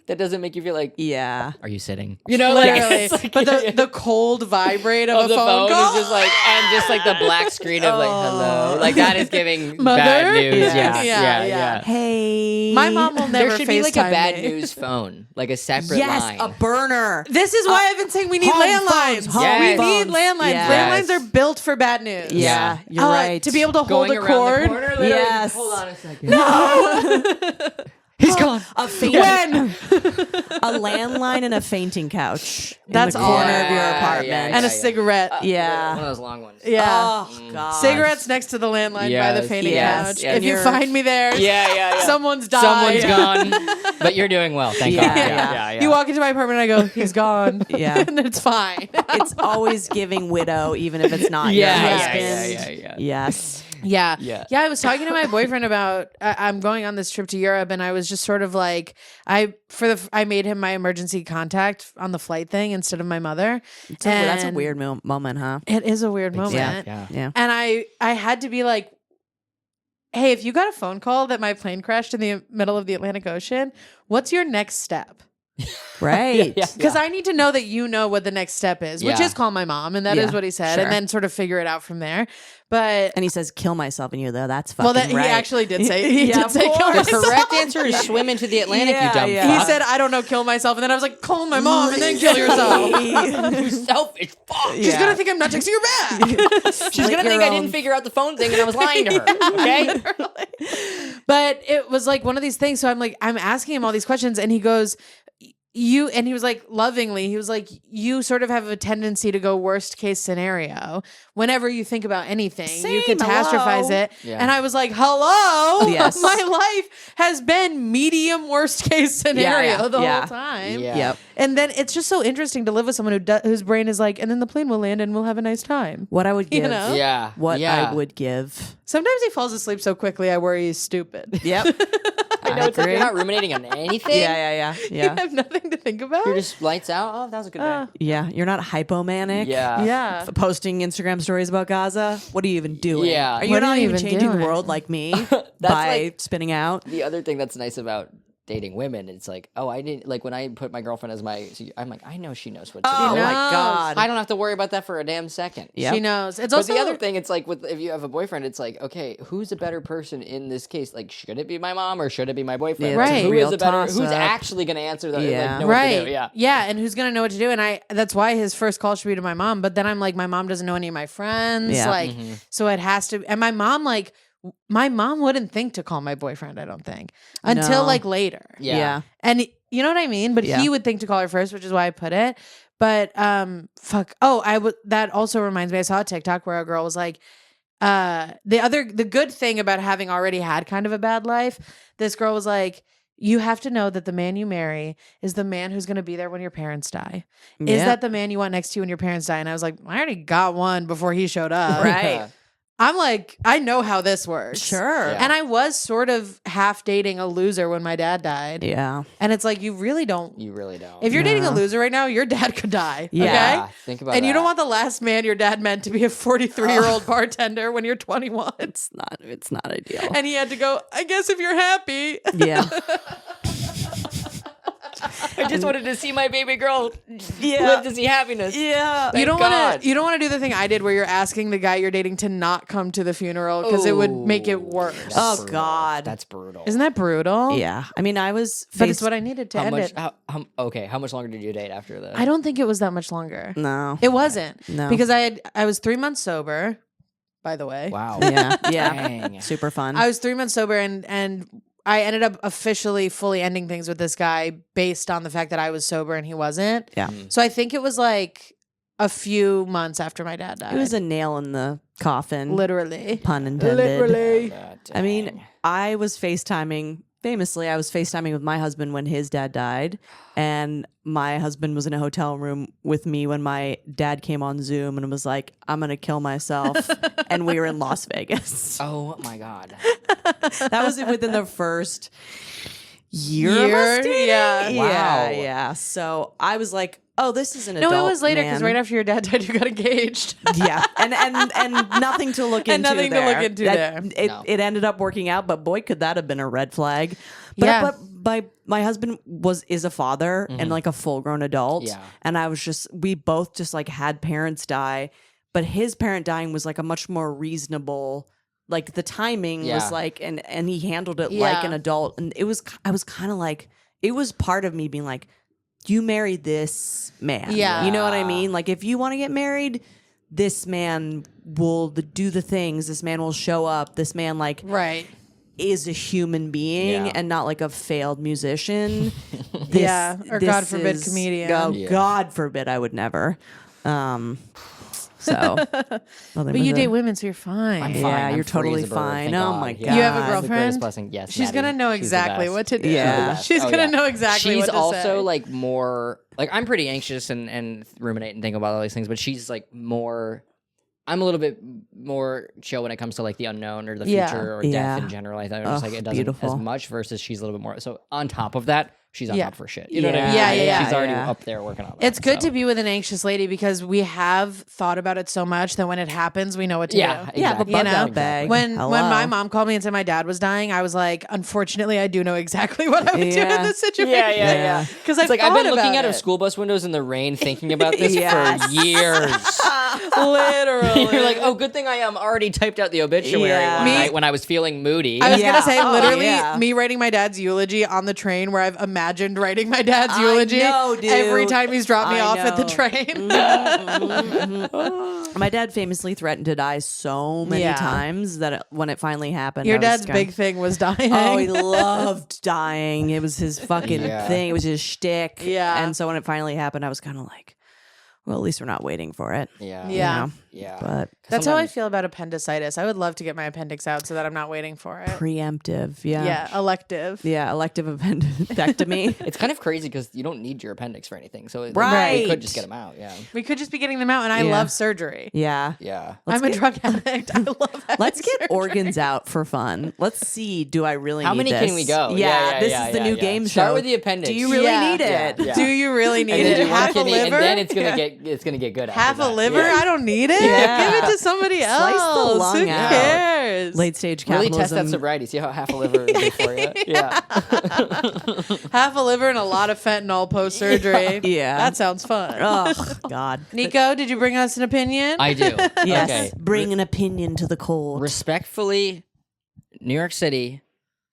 that doesn't make you feel like,
Yeah.
are you sitting? You know, like,
Literally.
it's like
But the cold vibrate of
the
a phone
phone
call
is just like, and just like the black screen of like, hello. Like that is giving
Mother?
bad news.
Yes.
Yeah.
Yeah.
Hey.
My mom will never
There should be like a
FaceTime
bad
me.
news phone, like a separate
Yes,
line.
a burner.
This is why I've been saying we need
home
landlines.
phones, home
We
phones.
need landlines.
Yes.
Landlines are built for bad news.
Yeah, you're
I
right.
like to be able to hold
Going
a
around the
cord.
corner, literally.
Yes.
Hold on a second. He's gone.
A fainting, a landline and a fainting couch.
That's
in the corner
all.
of your apartment.
And a cigarette.
Yeah.
One of those long ones.
Yeah.
Oh God.
Cigarettes next to the landline by the
Yes,
fainting
yes,
couch.
yes.
If you
You're-
find me there,
Yeah.
someone's died.
Someone's gone, but you're doing well. Thank
Yeah,
God.
yeah.
You walk into my apartment and I go, he's gone.
Yeah.
And it's fine.
It's always giving widow, even if it's not
Yeah,
your
yeah,
husband.
yeah.
Yes.
Yeah.
Yeah.
I was talking to my boyfriend about I'm going on this trip to Europe, and I was just sort of like I made him my emergency contact on the flight thing instead of my mother.
That's a
And
weird moment, huh?
It is a weird moment.
Yeah.
And I had to be like, hey, if you got a phone call that my plane crashed in the middle of the Atlantic Ocean, what's your next step?
Right.
Because I need to know that you know what the next step is, which
Yeah.
is call my mom, and that is
Yeah,
what he said,
sure.
and then sort of figure it out from there. But
And he says, "Kill myself," and you're there. That's fucking
well, that
right.
he actually did say. He
Yeah,
did
of
say kill
course.
The
myself.
correct answer is swim into the Atlantic,
Yeah,
you dumb
yeah.
He
fuck.
said, "I don't know, kill myself," and then I was like, "Call my mom and then kill yourself."
You selfish fuck.
She's gonna think I'm not texting her back.
She's gonna think I didn't figure out the phone thing and I was lying to her. Okay.
But it was like one of these things. So I'm asking him all these questions, and he goes, and he was like lovingly, he was like, you sort of have a tendency to go worst case scenario whenever you think about anything. You
Same,
catastrophize
hello.
it.
Yeah.
And I was like, hello?
Yes.
My life has been medium worst case scenario the
yeah.
whole time.
Yeah.
Yep.
And then it's just so interesting to live with someone whose brain is like, and then the plane will land and we'll have a nice time.
What I would give.
know?
Yeah.
What
yeah.
I would give.
Sometimes he falls asleep so quickly, I worry he's stupid.
Yep.
I know, it's like you're not ruminating on anything.
Yeah.
You have nothing to think about.
You're just lights out. Oh, that was a good day.
Yeah. You're not hypomanic.
Yeah.
yeah.
Posting Instagram stories about Gaza. What are you even doing?
Yeah.
Are you
What are
not
you
even
even
changing
doing?
the world like me by
like-
spinning out?
The other thing that's nice about dating women, it's like, oh, I didn't like when I put my girlfriend as I'm like, I know she knows what to
Oh
do.
my
knows.
God.
I don't have to worry about that for a damn second.
Yep.
She knows. It's
But
also
the other thing, it's like if you have a boyfriend, it's like, okay, who's a better person in this case? Like, should it be my mom or should it be my boyfriend?
Yeah,
Like,
it's a
who
real
is a better? Who's
toss-up.
actually going to answer the
Yeah.
like, know what to
right.
do? Yeah.
and who's gonna know what to do? And that's why his first call should be to my mom. But then I'm like, my mom doesn't know any of my friends.
Yeah.
Like, so it has to. And my mom wouldn't think to call my boyfriend. I don't think until
No.
like later.
Yeah.
And you know what I mean? But
Yeah.
he would think to call her first, which is why I put it. But fuck. Oh, that also reminds me. I saw a TikTok where a girl was like, the good thing about having already had kind of a bad life, this girl was like, you have to know that the man you marry is the man who's going to be there when your parents die. Is
Yeah.
that the man you want next to you when your parents die? And I was like, I already got one before he showed up.
Right.
I'm like, I know how this works.
Sure.
Yeah.
And I was sort of half dating a loser when my dad died.
Yeah.
And it's like, you really don't.
You really don't.
If you're dating a
No.
loser right now, your dad could die.
Yeah.
Okay?
Think about
And you don't
that.
want the last man your dad meant to be a 43-year-old bartender when you're 21.
It's not ideal.
And he had to go, I guess if you're happy.
Yeah.
I just wanted to see my baby girl live to see happiness.
Yeah.
You don't want to do the thing I did where you're asking the guy you're dating to not come to the funeral because it would make it worse.
Oh,
brutal.
God.
That's brutal.
Isn't that brutal?
Yeah. I mean, I was
But it's what I needed to end it.
How much longer did you date after that?
I don't think it was that much longer.
No.
It wasn't.
No.
Because I was 3 months sober, by the way.
Wow.
Yeah.
Dang.
Super fun.
I was 3 months sober and I ended up officially fully ending things with this guy based on the fact that I was sober and he wasn't.
Yeah.
So I think it was like a few months after my dad died.
It was a nail in the coffin.
Literally.
Pun intended.
Literally.
I mean, I was FaceTiming with my husband when his dad died. And my husband was in a hotel room with me when my dad came on Zoom and was like, I'm going to kill myself. And we were in Las Vegas.
Oh my God.
That was within the first year of us dating.
Yeah.
Wow.
Yeah. So I was like, oh, this is an
No,
adult
it was later because
man.
right after your dad died, you got engaged.
Yeah, and nothing to look into.
And nothing to look into there.
It ended up working out, but boy, could that have been a red flag. But,
Yeah.
but my husband is a father and like a full grown adult.
Yeah.
And we both just like had parents die, but his parent dying was like a much more reasonable. Like the timing was like, and he handled it like an adult, and I was kind of like, it was part of me being like, you marry this man.
Yeah.
You know what I mean? Like, if you want to get married, this man will do the things. This man will show up. This man, like,
Right.
is a human being
Yeah.
and not like a failed musician.
Or God forbid, comedian.
Oh,
Yeah.
God forbid, I would never. So,
But you date women, so you're fine.
I'm fine.
Yeah,
I'm
you're
free
totally
as a bird,
fine.
thank
Oh
God.
my
Yeah.
God.
You have a
It's the greatest
girlfriend?
blessing. Yes,
She's going to know
She's the
exactly
best.
what to do.
Yeah.
She's
Oh,
going to
yeah.
know exactly
She's
what to
also
say.
like more like I'm pretty anxious and ruminate and think about all these things, but she's like more. I'm a little bit more chill when it comes to like the unknown or the
Yeah.
future or
Yeah.
death in general. I thought it was like it doesn't
beautiful.
as much versus she's a little bit more. So on top of that, she's on
Yeah.
top for shit. You know what I mean?
Yeah, yeah, yeah.
She's already
Yeah.
up there working on that.
It's good
so.
to be with an anxious lady because we have thought about it so much that when it happens, we know what to
Yeah,
do.
exactly.
Yeah, the bug
know?
out bag.
When
Hello.
my mom called me and said my dad was dying, I was like, unfortunately, I do know exactly what I would do in
Yeah.
this situation.
yeah.
Because
It's like I've been looking out of school bus windows in the rain, thinking about this
Yes.
for years.
Literally.
You're like, oh, good thing I already typed out the obituary
Yeah.
one
Me-
night when I was feeling moody.
I was
Yeah.
gonna say,
Oh,
literally,
yeah.
me writing my dad's eulogy on the train, where I've imagined writing my dad's eulogy
know, dude.
every time he's dropped me
I
off at the
know.
train.
My dad famously threatened to die so many
Yeah.
times that when it finally happened,
Your
I was
dad's
kinda-
big thing was dying.
Oh, he loved dying. It was his fucking
Yeah.
thing. It was his shtick.
Yeah.
And so when it finally happened, I was kind of like, well, at least we're not waiting for it.
yeah.
Yeah.
Yeah.
But
That's how I
Sometimes-
feel about appendicitis. I would love to get my appendix out so that I'm not waiting for it.
preemptive. Yeah.
Yeah, elective.
Yeah. Elective appendectomy.
It's kind of crazy because you don't need your appendix for anything. So
Right.
you could just get them out. Yeah.
We could just be getting them out, and I
Yeah.
love surgery.
Yeah.
Yeah.
I'm a drug addict. I love having
Let's get
surgery.
organs out for fun. Let's see. Do I really
How
need
many
this?
can we go?
Yeah. This
yeah,
is the
yeah,
new
yeah.
game show.
Start with the appendix.
Do you really
Yeah.
need it?
Yeah.
Do you really need
And then
it?
do one
Half a
kidney,
liver?
and then it's gonna get good.
Half
after
a
that.
liver?
Yeah.
I don't need it.
Yeah.
Give it to somebody else.
Slice the lung
Who
out.
cares?
Late stage
Really
capitalism.
test that sobriety. See how half a liver is good for you. Yeah.
Half a liver and a lot of fentanyl post surgery.
Yeah.
That sounds fun.
Oh God.
Nico, did you bring us an opinion?
I do.
Yes.
Okay.
Bring an opinion to the court.
Respectfully, New York City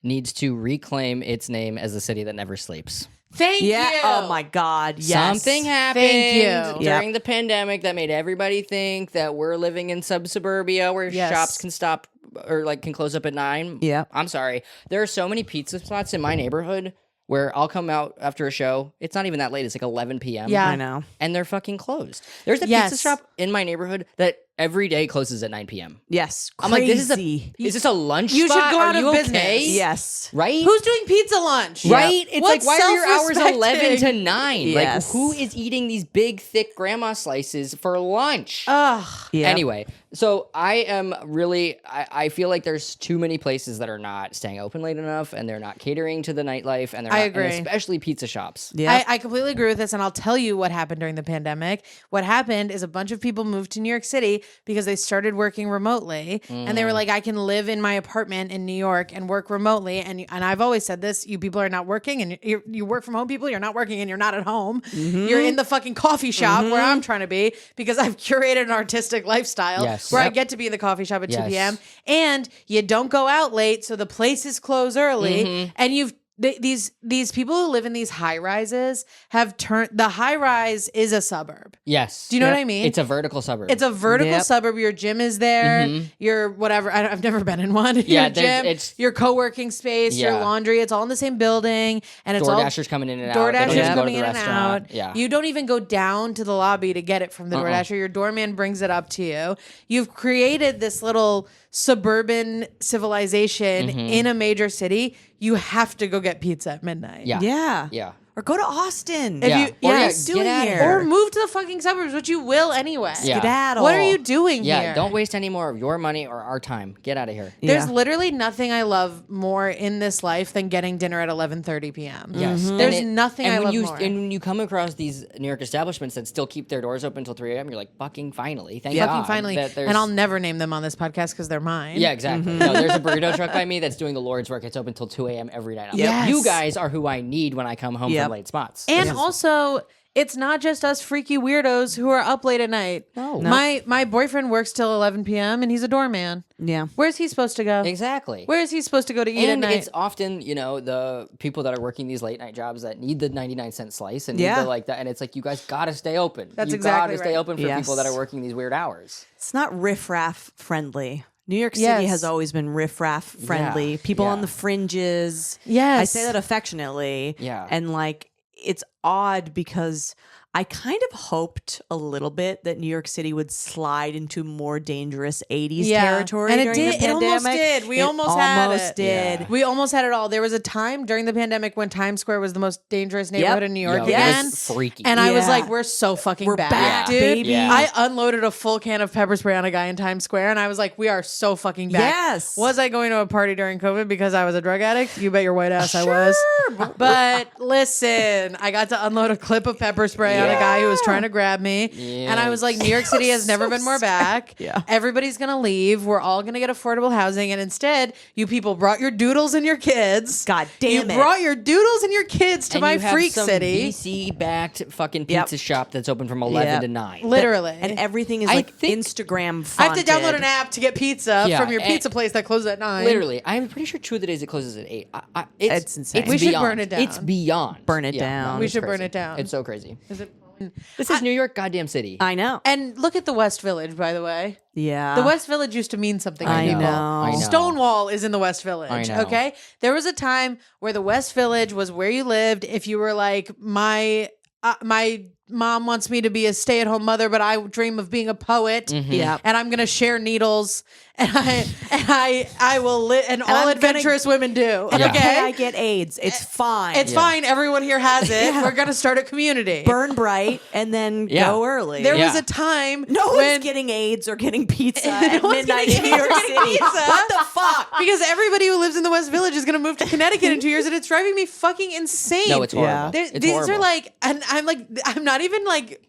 needs to reclaim its name as the city that never sleeps.
Thank
Yeah.
you.
Oh my God. Yes.
Something happened
Thank you.
during the pandemic that made everybody think that we're living in suburbia where
Yes.
shops can stop or like can close up at 9.
Yeah.
I'm sorry. There are so many pizza spots in my neighborhood where I'll come out after a show. It's not even that late. It's like 11 p.m.
Yeah.
I know.
And they're fucking closed. There's a
Yes.
pizza shop in my neighborhood that every day closes at 9 p.m.
Yes.
I'm like, is
Crazy.
this a lunch
You should
spot?
go out
Are you
of
okay?
business.
Yes.
Right?
Who's doing pizza lunch?
Right? It's
What's
like, why are your hours
self-respecting?
11 to 9?
Yes.
Like, who is eating these big, thick grandma slices for lunch?
Ugh.
Yeah.
Anyway, So I am really, I feel like there's too many places that are not staying open late enough, and they're not catering to the nightlife, and they're not,
agree.
and especially pizza shops.
Yeah,
I completely agree with this, and I'll tell you what happened during the pandemic. What happened is a bunch of people moved to New York City because they started working remotely, and they were like, I can live in my apartment in New York and work remotely. And I've always said this, you people are not working, and you work from home people, you're not working and you're not at home. You're in the fucking coffee shop where I'm trying to be, because I've curated an artistic lifestyle where I get to be in the coffee shop at 2 p.m. and you don't go out late, so the places close early, and these people who live in these high rises have turned, the high rise is a suburb.
Yes.
Do you know what I mean?
It's a vertical suburb.
It's a vertical suburb. Your gym is there. Your whatever. I've never been in one.
Yeah,
your gym, your co-working space, your laundry. It's all in the same building, and it's
DoorDashers coming in and out.
DoorDashers coming in and
restaurant.
out.
Yeah.
You don't even go down to the lobby to get it from the DoorDasher. Your doorman brings it up to you. You've created this little suburban civilization in a major city. You have to go get pizza at midnight.
Yeah.
Or go to Austin.
If you,
What are you
yes,
doing here?
Or move to the fucking suburbs, which you will anyway.
Yeah.
Skedaddle.
What are you doing
Yeah,
here?
don't waste any more of your money or our time. Get out of here.
There's literally nothing I love more in this life than getting dinner at 11:30 p.m.
Yes.
There's nothing I love more.
And when you come across these New York establishments that still keep their doors open until 3 a.m., you're like, fucking finally. Thank God.
Fucking finally. And I'll never name them on this podcast because they're mine.
Yeah, exactly. No, there's a burrito truck by me that's doing the Lord's work. It's open till 2 a.m. every night.
Yes.
You guys are who I need when I come home from late spots.
And also, it's not just us freaky weirdos who are up late at night.
No.
My boyfriend works till 11 p.m. and he's a doorman.
Yeah.
Where's he supposed to go?
Exactly.
Where is he supposed to go to eat at night?
It's often, the people that are working these late night jobs that need the 99-cent slice and need the like that. And it's like, you guys got to stay open.
That's
you
exactly
got to stay
right.
open for people that are working these weird hours.
It's not riffraff friendly. New York City has always been riffraff friendly.
Yeah.
People on the fringes.
Yes.
I say that affectionately.
Yeah.
And it's odd because I kind of hoped a little bit that New York City would slide into more dangerous 80s territory
and
during the pandemic.
It almost did. We almost had it.
Did.
Yeah.
We almost had it all. There was a time during the pandemic when Times Square was the most dangerous neighborhood in New York again.
It was freaky.
And I was like, we're so fucking back, dude.
baby.
Yeah.
I unloaded a full can of pepper spray on a guy in Times Square, and I was like, we are so fucking back.
Yes.
Was I going to a party during COVID because I was a drug addict? You bet your white ass I was. But listen, I got to unload a clip of pepper spray on a guy who was trying to grab me. And I was like, New York City has never been more back.
Yeah.
Everybody's going to leave. We're all going to get affordable housing. And instead, you people brought your doodles and your kids.
God damn it.
You brought your doodles and your kids to
and
my
you have
freak
some
city.
VC-backed fucking pizza shop that's open from 11 to 9.
Literally.
And everything is
I
like
think-
Instagram
I have to
fonted.
download an app to get pizza
Yeah,
from your
and-
pizza place that closes at 9.
Literally, I'm pretty sure 2 of the days it closes at 8.
It's insane.
It's
We should
beyond.
burn it down.
It's beyond.
Burn it down.
We
it's
should burn
crazy.
it down.
It's so crazy.
Is it?
This is New York, goddamn city.
I know.
And look at the West Village, by the way.
Yeah.
The West Village used to mean something.
I
to people.
know.
Stonewall is in the West Village.
I know.
Okay. There was a time where the West Village was where you lived. If you were like my mom wants me to be a stay-at-home mother, but I dream of being a poet.
Yeah.
And I'm gonna share needles, and I will live, and all
I'm gonna-
adventurous women do.
And
Yeah.
okay, I get AIDS. It's fine.
It's fine. Everyone here has it.
Yeah.
We're gonna start a community.
burn bright and then
Yeah.
go early.
There was
Yeah.
a time
no
when
one's getting AIDS or getting pizza
No
at
one's
midnight
getting
in New York
AIDS or getting
City.
pizza.
What the fuck?
because everybody who lives in the West Village is gonna move to Connecticut in 2 years, and it's driving me fucking insane.
No, it's horrible.
Yeah.
It's
These
horrible.
are like, and I'm not even like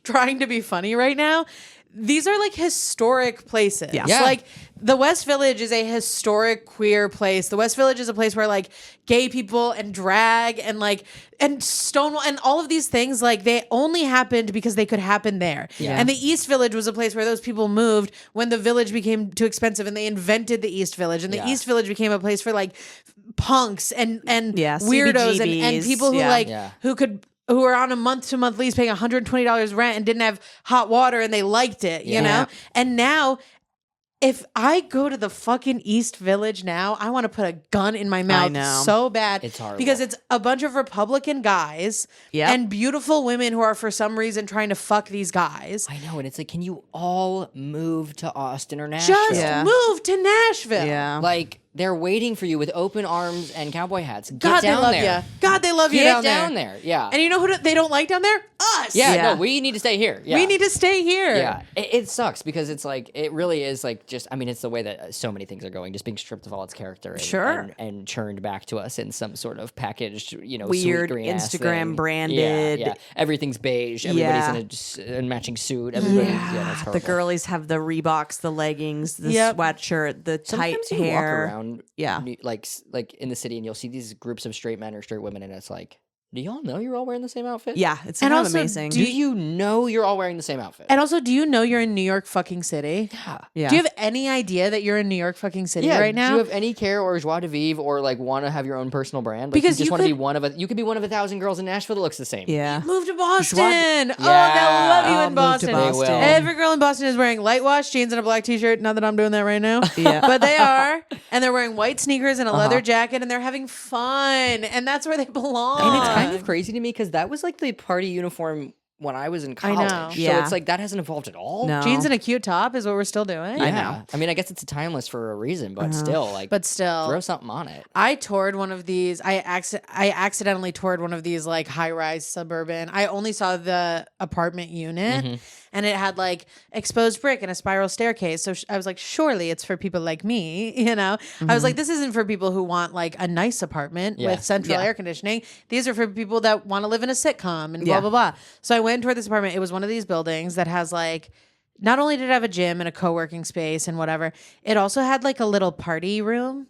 trying to be funny right now. These are like historic places.
Yeah.
Yeah.
Like the West Village is a historic queer place. The West Village is a place where like gay people and drag and Stonewall and all of these things, like they only happened because they could happen there.
Yeah.
And the East Village was a place where those people moved when the village became too expensive, and they invented the East Village. And the
Yeah.
East Village became a place for like punks and
Yeah,
weirdos and
CBGBs.
people who
Yeah.
who were on a month-to-month lease paying $120 rent and didn't have hot water, and they liked it, you know? And now, if I go to the fucking East Village now, I want to put a gun in my mouth
know.
so bad.
It's horrible.
Because it's a bunch of Republican guys
Yep.
and beautiful women who are for some reason trying to fuck these guys.
I know, and it's like, can you all move to Austin or Nashville?
Just
Yeah.
move to Nashville.
Yeah.
Like, they're waiting for you with open arms and cowboy hats. Get
God,
down
they love
there.
you. God, they love you
Get
down there.
there. Yeah.
And you know who they don't like down there? Us.
Yeah, no, we need to stay here. Yeah.
We need to stay here.
Yeah, it sucks because it's like it really is like just. I mean, it's the way that so many things are going, just being stripped of all its character, and churned back to us in some sort of packaged,
weird
sweet green-ass
Instagram
thing.
branded.
Yeah, everything's beige. Everybody's in a matching suit. Everybody's that's horrible.
The girlies have the Reeboks, the leggings, the sweatshirt, the tight
Sometimes you
hair.
walk around, like in the city, and you'll see these groups of straight men or straight women, and it's like, do y'all know you're all wearing the same outfit?
Yeah, it's
And
kind of
also,
amazing.
Do you know you're all wearing the same outfit?
And also, do you know you're in New York fucking city?
Yeah.
Do you have any idea that you're in New York fucking city right now?
Do you have any care or joie de vivre or like want to have your own personal brand? Like,
Because
you just
you
want to be
could-
one of you could be one of 1,000 girls in Nashville that looks the same.
Yeah.
Move to Boston.
Yeah.
Oh, they'll love you
I'll
in
move to
Boston.
Boston.
They will.
Every girl in Boston is wearing light wash jeans and a black t-shirt. Not that I'm doing that right now.
Yeah.
But they are. And they're wearing white sneakers and a leather jacket, and they're having fun. And that's where they belong.
And it's kind of crazy to me because that was like the party uniform when I was in college.
know.
So
Yeah.
it's like that hasn't evolved at all.
No.
Jeans and a cute top is what we're still doing.
Yeah. I mean, I guess it's a timeless for a reason, but still, like,
But still.
throw something on it.
I toured one of these. I accidentally toured one of these like high-rise suburban. I only saw the apartment unit, and it had like exposed brick and a spiral staircase. So I was like, surely it's for people like me, I was like, this isn't for people who want like a nice apartment with central air conditioning. These are for people that want to live in a sitcom and blah blah blah. So I went toward this apartment. It was one of these buildings that has like. Not only did it have a gym and a co-working space and whatever, it also had like a little party room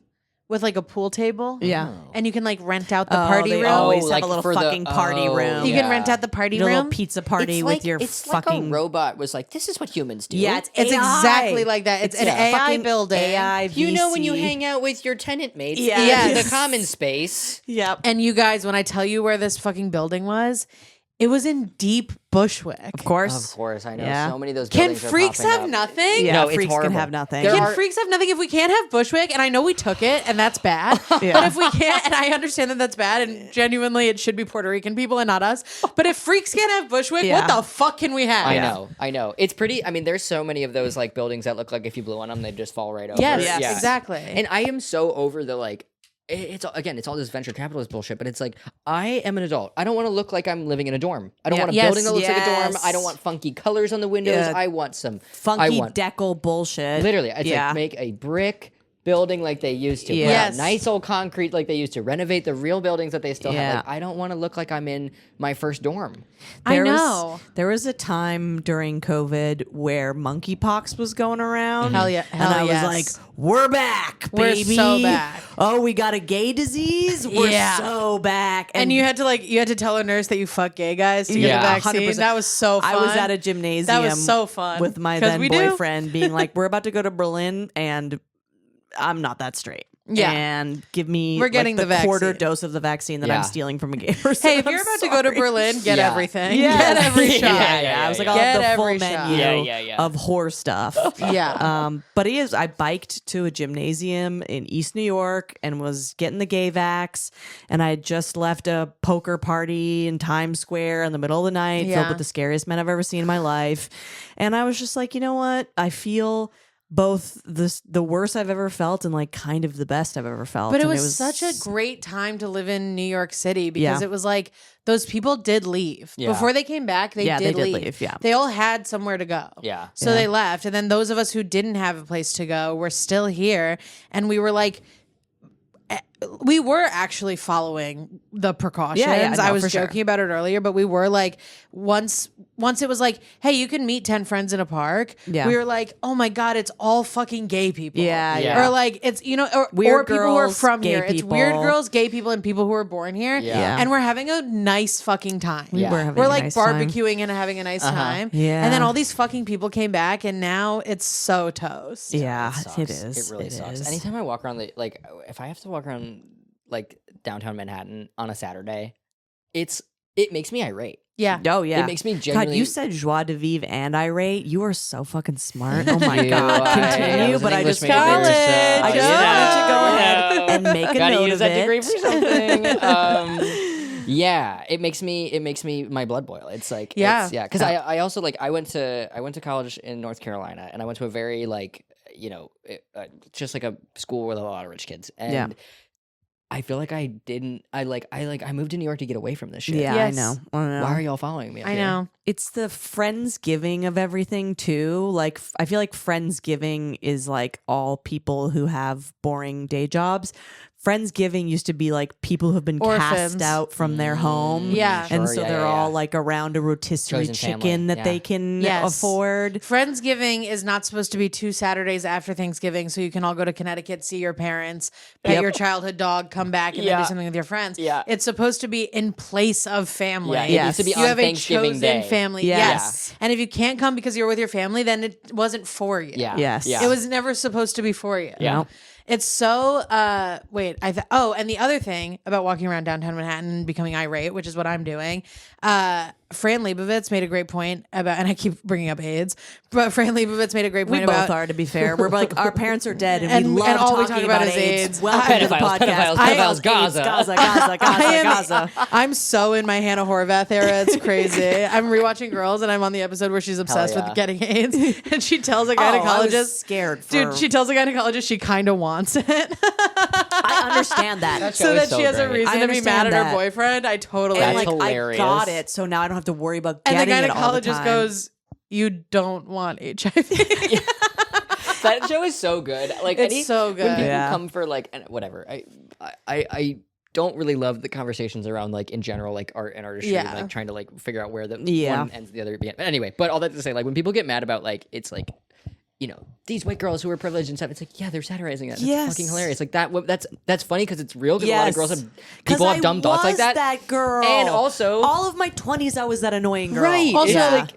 with like a pool table.
Yeah.
And you can like rent out the party
they
room.
always
Oh,
have
like
a little
for the-
fucking party room.
You
yeah.
can rent out the party
A little
room.
pizza party with your
it's
fucking
like a robot was like, this is what humans do.
Yeah,
It's
AI.
exactly like that. It's an AI
fucking
building.
AI
You know when you
VC.
hang out with your tenant mates
Yeah.
in
Yes.
the common space.
Yep.
And you guys, when I tell you where this fucking building was, it was in deep Bushwick.
Of course.
Of course, I know
Yeah.
so many of those
Can
buildings are
freaks
popping
have
up.
nothing?
Yeah,
No, it's
freaks
horrible.
can have nothing.
There
Can
are-
freaks have nothing if we can't have Bushwick? And I know we took it, and that's bad. But if we can't, and I understand that that's bad, and genuinely it should be Puerto Rican people and not us. But if freaks can't have Bushwick, what the fuck can we have?
I know. It's pretty. I mean, there's so many of those like buildings that look like if you blew on them, they'd just fall right over.
Yes,
Yeah.
exactly.
And I am so over the like. It's all this venture capitalist bullshit, but it's like I am an adult. I don't want to look like I'm living in a dorm. I don't want a
Yes,
building that looks like a dorm.
yes.
I don't want funky colors on the windows.
Yeah.
I want some
Funky
I want,
decal bullshit.
literally. It's like make a brick building like they used to. Put out
Yes.
nice old concrete like they used to. Renovate the real buildings that they still
Yeah.
have. Like, I don't want to look like I'm in my first dorm.
I know.
There was a time during COVID where monkeypox was going around.
Hell yeah.
And I
yes.
was like, we're back,
We're
baby.
so back.
Oh, we got a gay disease? We're
Yeah.
so back.
And you had to tell a nurse that you fuck gay guys to get
Yeah.
the vaccine.
100%.
That was so fun.
I was at a gymnasium.
That was so fun.
with my
'Cause
then
we do.
boyfriend being like, we're about to go to Berlin and I'm not that straight.
Yeah.
And give me
We're getting
like,
the
quarter
vaccine.
dose of the vaccine that
Yeah.
I'm stealing from a gay person.
Hey, if
I'm
you're about to go to
sorry.
Berlin, get
Yeah.
everything.
Yeah.
Get every shot.
Yeah. I was like, I'll
Get
have the full
every shot.
menu
Yeah.
of whore stuff.
Yeah.
But I biked to a gymnasium in East New York and was getting the gay vax. And I had just left a poker party in Times Square in the middle of the night,
Yeah.
filled with the scariest men I've ever seen in my life. And I was just like, you know what? I feel both the worst I've ever felt and like kind of the best I've ever felt.
But it
And
was such a great time to live in New York City because
Yeah.
it was like those people did leave.
Yeah.
Before they came back, they did leave.
Yeah.
They all had somewhere to go.
Yeah.
So they left. And then those of us who didn't have a place to go were still here. And we were like, we were actually following the precautions.
no,
I was
for sure.
joking about it earlier, but we were like, once it was like, hey, you can meet 10 friends in a park.
Yeah.
We were like, oh my God, it's all fucking gay people.
Yeah,
yeah.
Or like, it's, or
Weird
people who are
girls,
from
gay
here. It's weird
people.
girls, gay people, and people who are born here.
Yeah.
And we're having a nice fucking time.
Yeah.
were having
We're
a
like
nice time.
barbecuing and having a nice time.
Yeah.
And then all these fucking people came back, and now it's so toast.
Yeah,
sucks.
it is.
It really sucks.
is.
Anytime I walk around if I have to walk around like downtown Manhattan on a Saturday, it makes me irate.
Yeah.
Oh yeah,
It makes me
God,
genuinely.
you said joie de vivre and irate. You are so fucking smart. Oh my
Thank you.
God,
I
continue.
was an
But I
English
just
major,
College.
I just wanted to go ahead and make a
Gotta
note
use
of
that
it.
degree for something. Yeah, it makes me my blood boil. It's like
Yeah.
because I also like I went to college in North Carolina, and I went to a very like just like a school with a lot of rich kids. And I feel like I moved to New York to get away from this shit.
Yeah,
Yes.
I know.
Why are y'all following me up
I
here?
know.
It's the Friendsgiving of everything too. Like I feel like Friendsgiving is like all people who have boring day jobs. Friendsgiving used to be like people who've been
Orphans.
cast out from their home.
Yeah.
And
Sure,
so
yeah,
they're
yeah,
all
yeah.
like around a rotisserie
Chosen
chicken
family,
that
yeah.
they can
Yes.
afford.
Friendsgiving is not supposed to be 2 Saturdays after Thanksgiving, so you can all go to Connecticut, see your parents, pet
Yep.
your childhood dog, come back, and then
Yeah.
do something with your friends.
Yeah.
It's supposed to be in place of family.
Yeah, it
Yes.
needs to be
You
on
have a
Thanksgiving
chosen
Day.
family.
Yes.
Yes. And if you can't come because you're with your family, then it wasn't for you.
Yeah.
Yes.
Yeah.
It was never supposed to be for you.
Yeah.
Nope.
It's so and the other thing about walking around downtown Manhattan and becoming irate, which is what I'm doing. Fran Lebowitz made a great point about, and I keep bringing up AIDS, but Fran Lebowitz made a great
We
point
both
about
are, to be fair. We're like, our parents are dead, and,
And-
we love
and all we
talking
talk about is
AIDS.
AIDS.
Welcome to the
Pedophiles,
podcast.
pedophiles, Gaza.
Gaza.
I'm so in my Hannah Horvath era. It's crazy. I'm rewatching Girls, and I'm on the episode where she's obsessed
yeah.
with getting AIDS, and she tells a
Oh, I
gynecologist,
was scared for...
dude, she tells a gynecologist she kind of wants it.
I understand that.
That show
so
is
that
so
she has a
great.
reason
I
to be mad
understand
at her
that.
boyfriend. I totally.
And
That's
like,
hilarious.
I got it, so now I don't have to worry about
And the
getting it all the
gynecologist
time.
goes, "You don't want HIV."
That show is so good. Like
It's so
when
good.
people
Yeah.
come for like and whatever. I don't really love the conversations around like in general like art and artistry
Yeah.
and like trying to like figure out where the
Yeah.
one ends the other begins. But anyway, but all that to say, like when people get mad about like it's like these white girls who are privileged and stuff. It's like, yeah, they're satirizing that. That's
Yes.
fucking hilarious. Like that's funny because it's real. Because a lot of
Yes.
girls have
'Cause
people have
I
dumb thoughts like
was
that.
girl.
And also-
all of my 20s, I was that annoying girl.
Right.
Also,
It's
Yeah.
like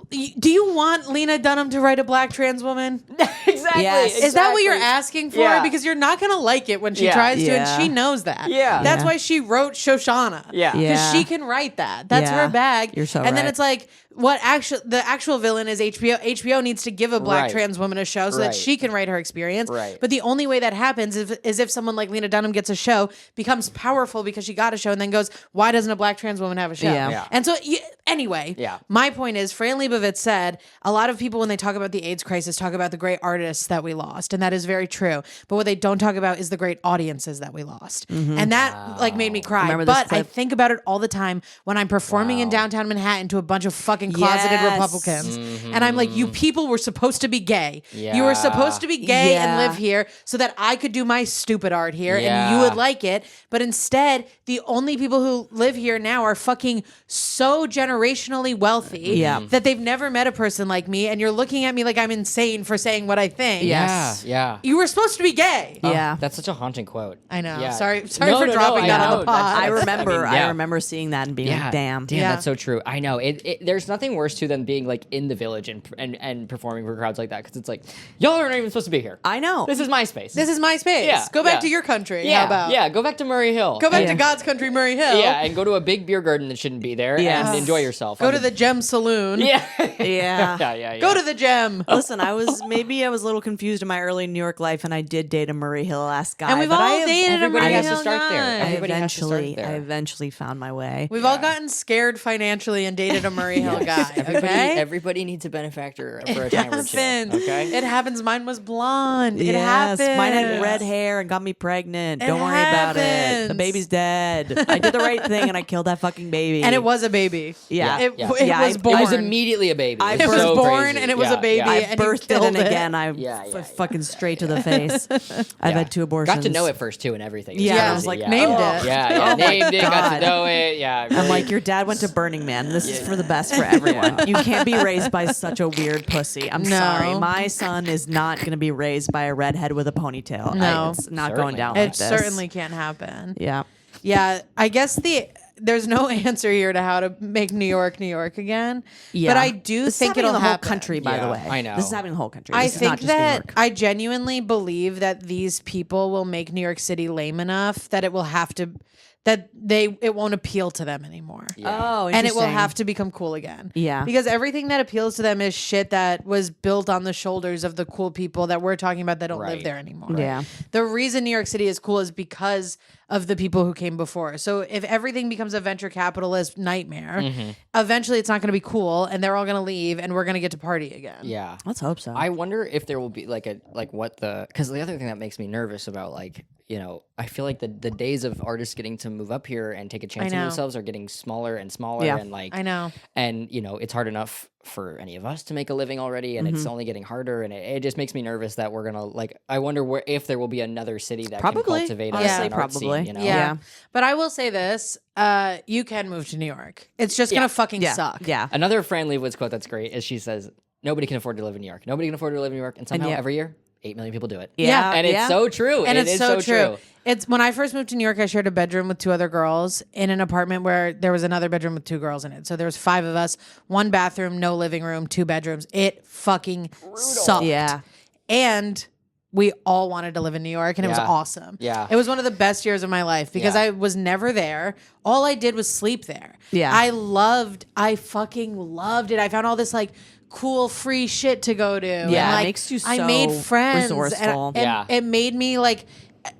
Do you want Lena Dunham to write a black trans woman?
exactly.
Yes.
Is that what you're
exactly.
asking for?
Yeah.
Because you're not gonna like it when she
Yeah.
tries to,
Yeah.
and she knows that.
Yeah.
That's
Yeah.
why she wrote Shoshana.
Yeah.
Because
Yeah.
she can write that. That's
Yeah.
her bag.
You're so
And then
right.
it's like, the actual villain is HBO. HBO needs to give a black
Right.
trans woman a show so that
Right.
she can write her experience.
Right.
But the only way that happens is if someone like Lena Dunham gets a show, becomes powerful because she got a show, and then goes, why doesn't a black trans woman have a show?
Yeah.
Yeah.
And so, anyway,
Yeah.
my point is, Fran Lebowitz said, a lot of people, when they talk about the AIDS crisis, talk about the great artists that we lost. And that is very true. But what they don't talk about is the great audiences that we lost. And that like made me cry.
Remember this
But I
clip?
think about it all the time when I'm performing in downtown Manhattan to a bunch of fucking closeted
Yes.
Republicans. And I'm like, you people were supposed to be gay. You were
Yeah.
supposed to be gay
Yeah.
and live here so that I could do my stupid art here and
Yeah.
you would like it. But instead, the only people who live here now are fucking so generationally wealthy
Yeah.
that they've never met a person like me. And you're looking at me like I'm insane for saying what I think.
Yes.
Yeah.
You were supposed to be gay.
Yeah.
That's such a haunting quote.
I know.
Yeah.
Sorry
No,
for
no,
dropping
I
that on
know.
the pod.
I
That's-
remember.
I mean, yeah.
I remember seeing that and being like, "Damn,
Yeah.
that's so true." I know there's nothing worse too than being like in the village and performing for crowds like that because it's like y'all aren't even supposed to be here.
I know."
This is my space.
This is my space.
Yeah,
Go back
yeah.
to your country.
yeah,
How about?
yeah. Go back to Murray Hill.
Go back
Yeah.
to God's country, Murray Hill.
Yeah, and go to a big beer garden that shouldn't be there
Yes.
and enjoy yourself.
Go to the Gem Saloon.
yeah.
Yeah.
yeah.
Go to the Gem.
Listen, I was a little confused in my early New York life, and I did date a Murray Hill-esque guy.
And we've
but
all
I have-
dated a
everybody
Murray
has to
Hill
start there.
guy.
Everybody has to start there.
I eventually found my way.
We've all gotten scared financially and dated a Murray Hill guy. Okay?
Everybody needs a benefactor for a time or two.
happens.
Okay.
It happens. Mine was blonde. It
Yes,
happens.
mine had red hair and got me pregnant.
It
Don't worry about it.
happens.
The baby's dead. I did the right thing and I killed that fucking baby.
And it was a baby.
Yeah.
It,
Yeah.
it
Yeah,
was
I-
born.
It was immediately a baby.
I
It's
It was
so
born
crazy.
and it was a baby.
I
and you
birthed it
killed
and
it.
again I
Yeah.
fucking straight to the face. I've
Yeah.
had 2 abortions.
Got to know it first too and everything.
Yeah,
Yeah.
I was like,
yeah.
named
oh.
it.
Yeah, named it, got
God.
to know it. Yeah.
I'm
really.
like, your dad went to Burning Man. This is for the best for everyone. You can't be raised by such a weird pussy. I'm
No.
sorry. My son is not going to be raised by a redhead with a ponytail.
No.
It's not
Certainly
going down
not.
like
It
this.
certainly can't happen.
Yeah.
Yeah, I guess there's no answer here to how to make New York again.
Yeah.
But I do
This is
think
happening
it'll
in the whole
happen.
country, by the
Yeah,
way.
I know.
This is happening in the whole country.
I
This is not
think
just New
that
York.
I genuinely believe that these people will make New York City lame enough that it won't appeal to them anymore.
Oh,
And it will
interesting.
have to become cool again.
Yeah.
Because everything that appeals to them is shit that was built on the shoulders of the cool people that we're talking about that don't live
Right.
there anymore.
Yeah.
The reason New York City is cool is because of the people who came before. So if everything becomes a venture capitalist nightmare, eventually it's not going to be cool, and they're all going to leave, and we're going to get to party again.
Yeah,
let's hope so.
I wonder if there will be because the other thing that makes me nervous about I feel like the days of artists getting to move up here and take a chance on themselves are getting smaller and smaller.
Yeah.
And
I know.
And it's hard enough for any of us to make a living already, and it's only getting harder. And it just makes me nervous that we're gonna I wonder if there will be another city that can cultivate
honestly,
an art scene,
Yeah. But I will say this: you can move to New York. It's just gonna fucking suck.
Yeah.
Another Fran Lebowitz quote that's great is she says, "Nobody can afford to live in New York. Nobody can afford to live in New York, and somehow every year." 8 million people do it.
Yeah.
And it's so true.
And it's so true.
true.
It's when I first moved to New York, I shared a bedroom with 2 other girls in an apartment where there was another bedroom with 2 girls in it. So there was 5 of us, 1 bathroom, no living room, 2 bedrooms. It fucking sucked.
Yeah.
And we all wanted to live in New York, and it was awesome.
Yeah.
It was one of the best years of my life because I was never there. All I did was sleep there.
Yeah.
I fucking loved it. I found all this cool free shit to go to.
Yeah,
and,
it makes you
I made
so
friends.
resourceful.
And it made me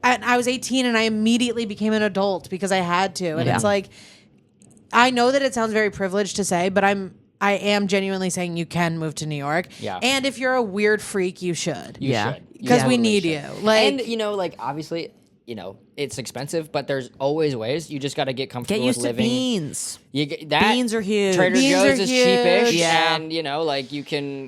I was 18 and I immediately became an adult because I had to. And it's I know that it sounds very privileged to say, but I am genuinely saying you can move to New York.
Yeah.
And if you're a weird freak, you should.
You should.
Because we
totally
need
should.
you.
And obviously, it's expensive, but there's always ways. You just got to get comfortable
Get used
with
to
living.
beans.
You get that.
Beans are huge.
Trader
Beans
Joe's
are
is
huge.
cheapish,
Yeah.
and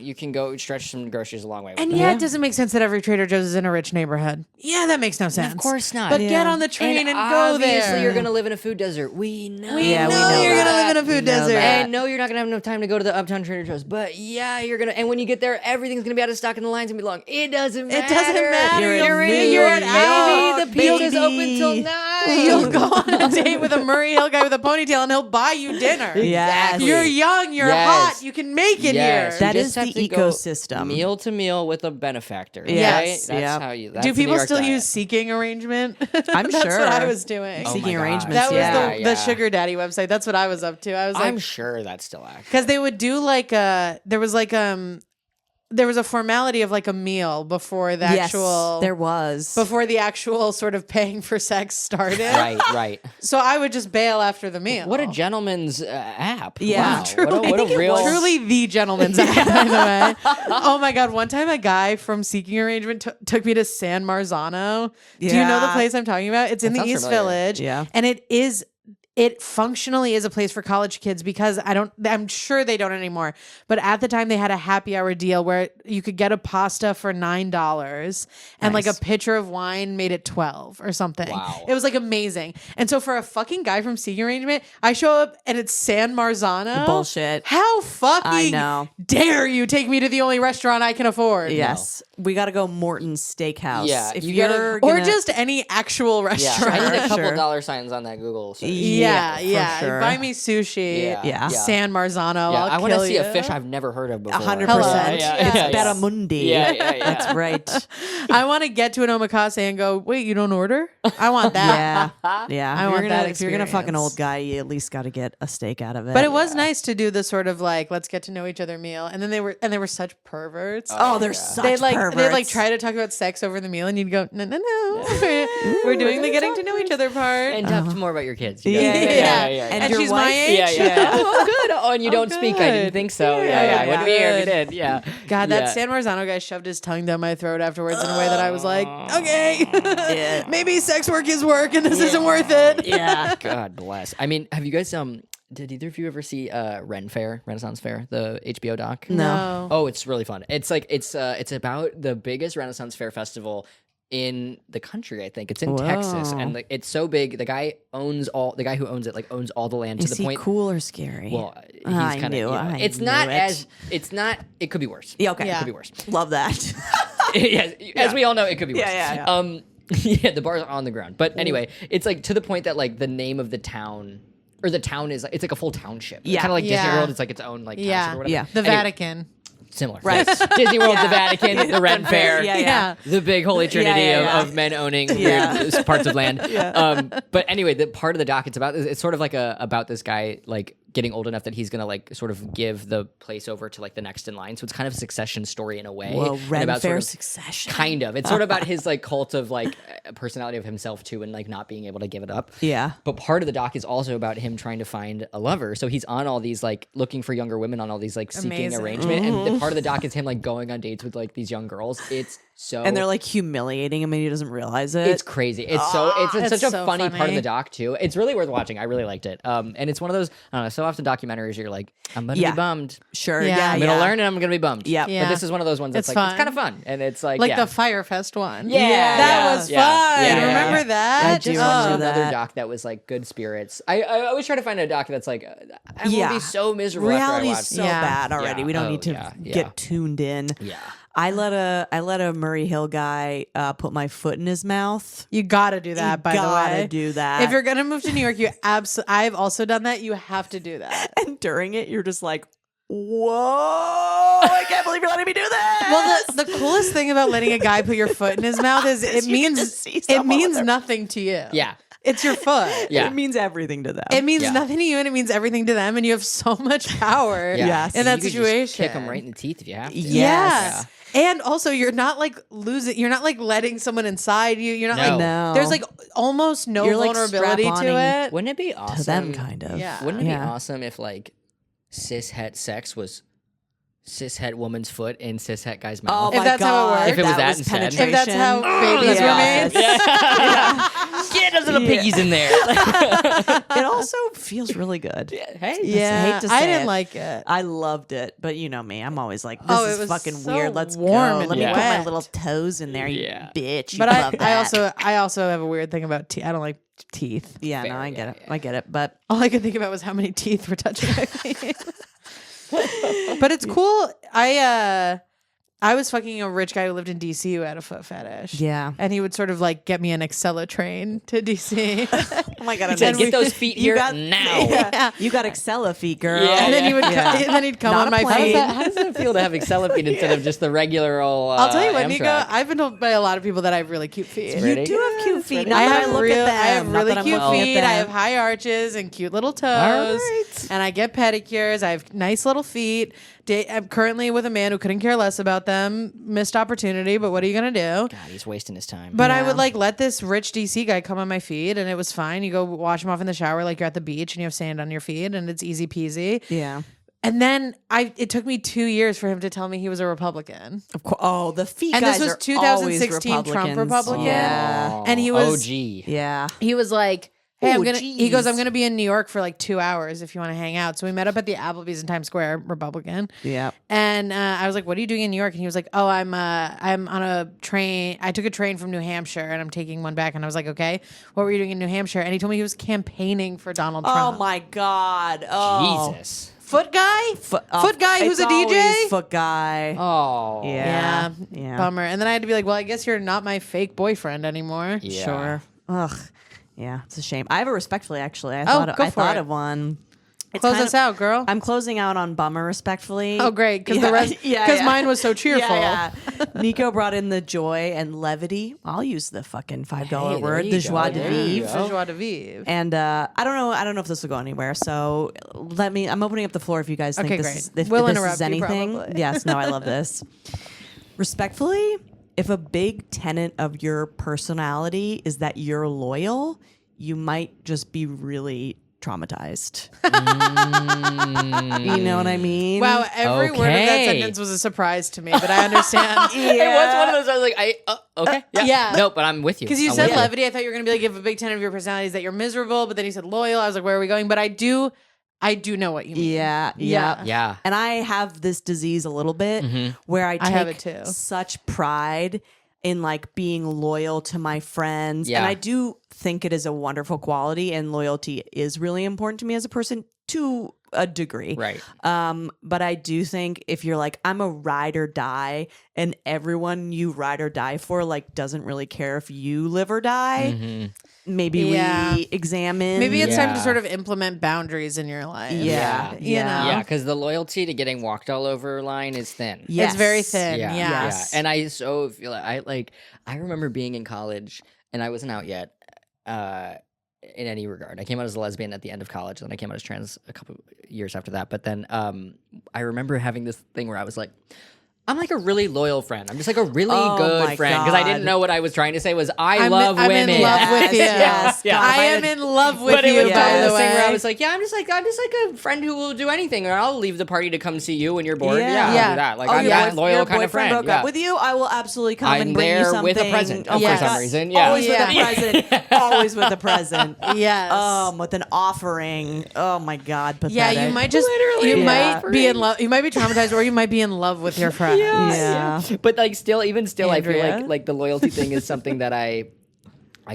you can go stretch some groceries a long way. With
And
that.
it doesn't make sense that every Trader Joe's is in a rich neighborhood. Yeah, that makes no sense.
Of course not.
But get on the train and go there.
Obviously, you're gonna live in a food desert. We know.
We
Yeah, we
know
know
you're
that.
gonna live in a food
We know
desert.
that.
And no, you're not gonna have enough time to go to the Uptown Trader Joe's. But yeah, you're gonna. And when you get there, everything's gonna be out of stock and the line's gonna be long. It doesn't matter.
It doesn't matter.
You're in New
You're
York,
at
Maybe the pizza's
baby.
open till 9.
You'll go on a date with a Murray Hill guy with a ponytail, and he'll buy you dinner.
Yes.
You're young. You're
Yes.
hot. You can make it
Yes.
here.
That
You
is
just have
the
to go
ecosystem.
Meal to meal with a benefactor.
Yes.
Right? That's
Yep.
how you. That's
Do
the New
people
York
still
diet.
use seeking arrangement?
I'm
That's
sure.
what I was doing.
Oh
Seeking
my God.
arrangements.
That was
yeah.
the sugar daddy website. That's what I was up to. I was
I'm
like,
sure that's still active.
because they would do there was a formality of a meal before the
Yes,
actual
there was.
before the actual sort of paying for sex started.
Right.
So I would just bail after the meal.
What a gentleman's app.
Yeah.
Wow.
Truly.
What a real.
Truly the gentleman's app, by the way. Oh my God. One time a guy from Seeking Arrangement took me to San Marzano. Do you know the
Yeah.
place I'm talking about? It's in
That
the
sounds
East
familiar.
Village.
Yeah.
And it functionally is a place for college kids because I'm sure they don't anymore. But at the time they had a happy hour deal where you could get a pasta for $9 and
Nice.
a pitcher of wine made it 12 or something.
Wow.
It was amazing. And so for a fucking guy from Seeking Arrangement, I show up and it's San Marzano.
Bullshit.
How fucking
I know.
dare you take me to the only restaurant I can afford?
Yes. We got to go Morton's Steakhouse.
Yeah,
If
you
you're
gotta-
Or
gonna-
just any actual
Yeah,
restaurant.
I need a couple
Sure.
dollar signs on that Google search.
Yeah,
for
yeah.
sure.
Buy me sushi.
Yeah.
San Marzano.
Yeah,
I'll
I want to
kill
see
you.
a fish I've never heard of before.
100%.
Yeah,
It's
yeah, yeah.
Barramundi.
Yeah.
That's right.
I want to get to an omakase and go, wait, you don't order? I want that.
Yeah.
I
If
want
you're
that
gonna, if you're gonna fuck an
experience.
old guy, you at least got to get a steak out of it.
But it was nice to do the sort of let's get to know each other meal. And then they were such perverts.
Oh, they're such
They'd
perverts.
they'd try to talk about sex over the meal and you'd go, no. We're doing the getting to know each other part.
And talk more about your kids.
Yeah,
yeah.
And
And
your
she's my
wife?
age.
Yeah. Oh, good. Oh, and you don't speak. I didn't
good.
think so.
Yeah,
Yeah. It wouldn't be here if you
good.
did. Yeah.
God, that
Yeah.
San Marzano guy shoved his tongue down my throat afterwards in a way that I was like, okay, maybe sex work is work and this isn't worth it.
Yeah.
God bless. I mean, have you guys did either of you ever see Renaissance Fair, the HBO doc?
No.
Oh, it's really fun. It's it's about the biggest Renaissance Fair festival in the country. I think it's in Texas,
Whoa.
and it's so big. The guy who owns it owns all the land
Is
to the
he
point.
cool or scary?
Well, he's
I
kind
knew.
of.
I
It's
knew
not
it.
as. It's not. It could be worse.
Yeah. Okay.
It
Yeah.
could be worse.
Love that.
Yes, as we all know, it could be worse.
Yeah.
Yeah, the bar's on the ground. But anyway, it's to the point that the name of the town. Or the town is it's like a full township.
Yeah.
Kind of like Disney
Yeah.
World. It's like its own township
Yeah.
or whatever.
Yeah.
The
Anyway,
Vatican.
Similar.
Right.
Yes. Disney World, the Vatican, the Ren Fair.
Yeah.
The big holy trinity
yeah.
Of men owning
Yeah.
weird parts of land. But anyway, the part of the doc it's sort of about this guy getting old enough that he's gonna like sort of give the place over to like the next in line. So it's kind of a Succession story in a way.
Whoa, Ren
about
Fair
sort of,
Succession.
Kind of. It's sort of about his like cult of like personality of himself too, and like not being able to give it up.
Yeah.
But part of the doc is also about him trying to find a lover. So he's on all these like looking for younger women on all these like seeking arrangement, and the part of the doc is him like going on dates with like these young girls. It's so
And they're like humiliating him and he doesn't realize it.
it's crazy. It's such a
so
funny part of the
funny.
doc too. It's really worth watching. I really liked it. And it's one of those, I don't know, so often documentaries you're like, I'm gonna be bummed.
Sure.
Yeah.
Yeah.
I'm gonna learn and I'm gonna be bummed.
Yep.
Yeah.
But this is one of those ones that's
It's
like, it's
fun.
kind of fun. And it's like
Like the Firefest one.
Yeah.
That was fun. Remember that?
I
I
do
just
remember
watched another
that.
doc that was like good spirits. I always try to find a doc that's like, I will be so miserable after I
Reality's
watch
so
Yeah.
bad already.
Yeah.
We don't
Oh,
need to
yeah.
get tuned in.
Yeah.
I let a Murray Hill guy put my foot in his mouth.
You gotta do that, by the
Gotta
way.
do that.
If you're gonna move to New York, you I've also done that. You have to do that.
And during it, you're just like, whoa, I can't believe you're letting me do this.
Well, the coolest thing about letting a guy put your foot in his mouth is it
You get to
means
see
it
someone
means
with their-
nothing to you.
Yeah.
It's your foot.
Yeah.
It means everything to them.
It means
Yeah.
nothing to you and it means everything to them, and you have so much power
Yes.
in that
You could just
situation.
kick them right in the teeth if you have to.
Yes.
Yeah. And also, you're not like losing. You're not like letting someone inside you. You're not
No.
like
No.
there's like almost no
You're, like,
vulnerability to
strap-oning
it.
Wouldn't it be awesome?
to them, kind of.
Yeah.
Wouldn't it
Yeah.
be awesome if like cis-het sex was cis-het woman's foot in cis-het guy's
Oh
mouth?
If
my
that's how it
God.
works.
If it was that
was
instead.
penetration.
If that's how babies
yes.
were made.
Get those little
Yeah.
piggies in there.
It also feels really good.
Hey,
Yeah,
hate to
I
say
didn't
it.
like it.
I loved it, but you know me, I'm always like, this
Oh, it
is
was
fucking
so
weird. Let's
warm
go.
and
Let me put my
wet.
little toes in there,
Yeah.
you bitch. You
But
love
I
that.
also have a weird thing about teeth. I don't like teeth.
yeah,
Fair,
no, I
yeah,
get it.
yeah.
I get it. But
All I could think about was how many teeth were touching my feet. But it's cool. I was fucking a rich guy who lived in DC who had a foot fetish.
yeah.
And he would sort of like get me an Excella train to DC.
Oh my god,
He said,
and
get those feet here now.
Yeah.
You got Excella feet, girl.
Yeah,
And then he would
Yeah.
and then he'd come
Not
on
a
my
plane.
feet.
How does that feel to have Excella feet instead of just the regular old
I'll tell you what, Nico,
Amtrak?
I've been told by a lot of people that I have really cute feet.
It's
You
pretty.
do have cute feet.
pretty.
Not
I
that
have
I look
real,
at them.
I have
Not
really
that I'm
cute
looking at
feet. I
them.
have high arches and cute little toes.
right.
And I get pedicures. I have nice little feet. I'm currently with a man who couldn't care less about them. Missed opportunity, but what are you gonna do?
God, he's wasting his time.
But I
Yeah.
would like let this rich DC guy come on my feet, and it was fine. You go wash him off in the shower like you're at the beach, and you have sand on your feet, and it's easy peasy.
Yeah.
And then it took me 2 years for him to tell me he was a Republican.
Of course. Oh, the feet
And
guys
this was
are
2016
always
Trump
Republicans.
Republican.
Yeah.
And he was-
OG.
Yeah.
He was like, "Hey,
Oh,
he goes,
geez.
I'm gonna be in New York for like 2 hours if you want to hang out." So we met up at the Applebee's in Times Square, Republican.
Yeah.
And I was like, "What are you doing in New York?" And he was like, "Oh, I'm on a train. I took a train from New Hampshire, and I'm taking one back." And I was like, "Okay, what were you doing in New Hampshire?" And he told me he was campaigning for Donald
Oh
Trump.
my god. Oh.
Jesus.
Foot guy, foot guy who's
It's
a DJ.
always Foot guy.
Oh.
Yeah.
Yeah,
Yeah.
bummer. And then I had to be like, "Well, I guess you're not my fake boyfriend anymore."
Yeah.
Sure. Ugh. Yeah, it's a shame. I have a respectfully, actually. I
Oh,
thought
go
I
for
thought
it.
of one. It's
Close
kind
us
of-
out, girl.
I'm closing out on bummer respectfully.
Oh, great, because the rest, mine was so cheerful.
Yeah, yeah. Nico brought in the joy and levity. I'll use the fucking $5
Hey,
word,
there
the
you
joie
go.
de
There you
vivre.
go.
Joie de vivre.
And I don't know if this will go anywhere. So I'm opening up the floor if you guys think
Okay,
this
great.
if
We'll
this
interrupt
is
you,
anything.
probably.
Yes, no, I love this. Respectfully, if a big tenet of your personality is that you're loyal, you might just be really traumatized. You know what I mean?
Wow, every word of that
Okay.
sentence was a surprise to me, but I understand.
It was one of those. I was like, okay, yeah,
Yeah.
No, but I'm with you.
Because you
I'm
said
with you.
levity, I thought you were going to be like, if a big tenet of your personality is that you're miserable, but then you said loyal. I was like, where are we going? But I do know what you mean.
Yeah,
Yeah.
Yeah.
And I have this disease a little bit where I
I have
take
it too.
such pride in like being loyal to my friends.
Yeah.
And I do think it is a wonderful quality, and loyalty is really important to me as a person to a degree.
Right.
But I do think if you're like, I'm a ride or die, and everyone you ride or die for like doesn't really care if you live or die, maybe
Yeah.
we examine.
Maybe it's time to
Yeah.
sort of implement boundaries in your life.
Yeah.
You
Yeah.
know?
Yeah, because the loyalty to getting walked all over line is thin.
Yes.
It's very thin.
Yeah,
Yeah.
Yes.
And I so feel I remember being in college and I wasn't out yet. in any regard. I came out as a lesbian at the end of college, and I came out as trans a couple years after that. But then I remember having this thing where I was like, I'm like a really loyal friend. I'm just like a really good friend because I didn't know what I was trying to say was I love women.
I'm in love with you.
Yes,
yeah. I am in love with you.
By
the way,
where I was like, I'm just like a friend who will do anything, or I'll leave the party to come see you when you're bored. I'll do that. Like I'm that loyal kind of friend.
Broke up with you, I will absolutely come and bring you something.
with a present for some reason. Yeah,
always with a present. Always with a present.
Yes.
With an offering. Oh my God, pathetic.
Yeah, you might just might be in love. You might be traumatized, or you might be in love with your friend.
Yeah.
But like still, Andrea? I feel like the loyalty thing is something that I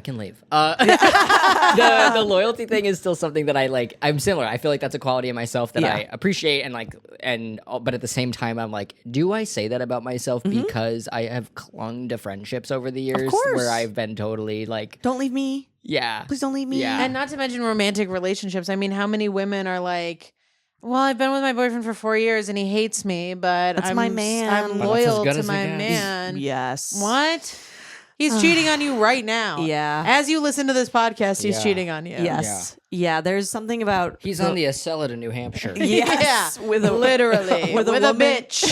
can leave. The loyalty thing is still something that I like. I'm similar. I feel like that's a quality in myself that I appreciate but at the same time, I'm like, do I say that about myself because I have clung to friendships over the years where I've been totally like,
don't leave me.
Yeah.
Please don't leave me.
Yeah.
And not to mention romantic relationships. I mean, how many women are like, well, I've been with my boyfriend for 4 years and he hates me, but
That's my man.
I'm
But
loyal
that's as
to
good as
my
it
man.
Yes.
What? He's cheating on you right now.
Yeah.
As you listen to this podcast, he's cheating on you.
Yes. Yeah. There's something about
He's on the Acela to New Hampshire.
Yes.
Yeah.
With a
literally with a
woman.
bitch.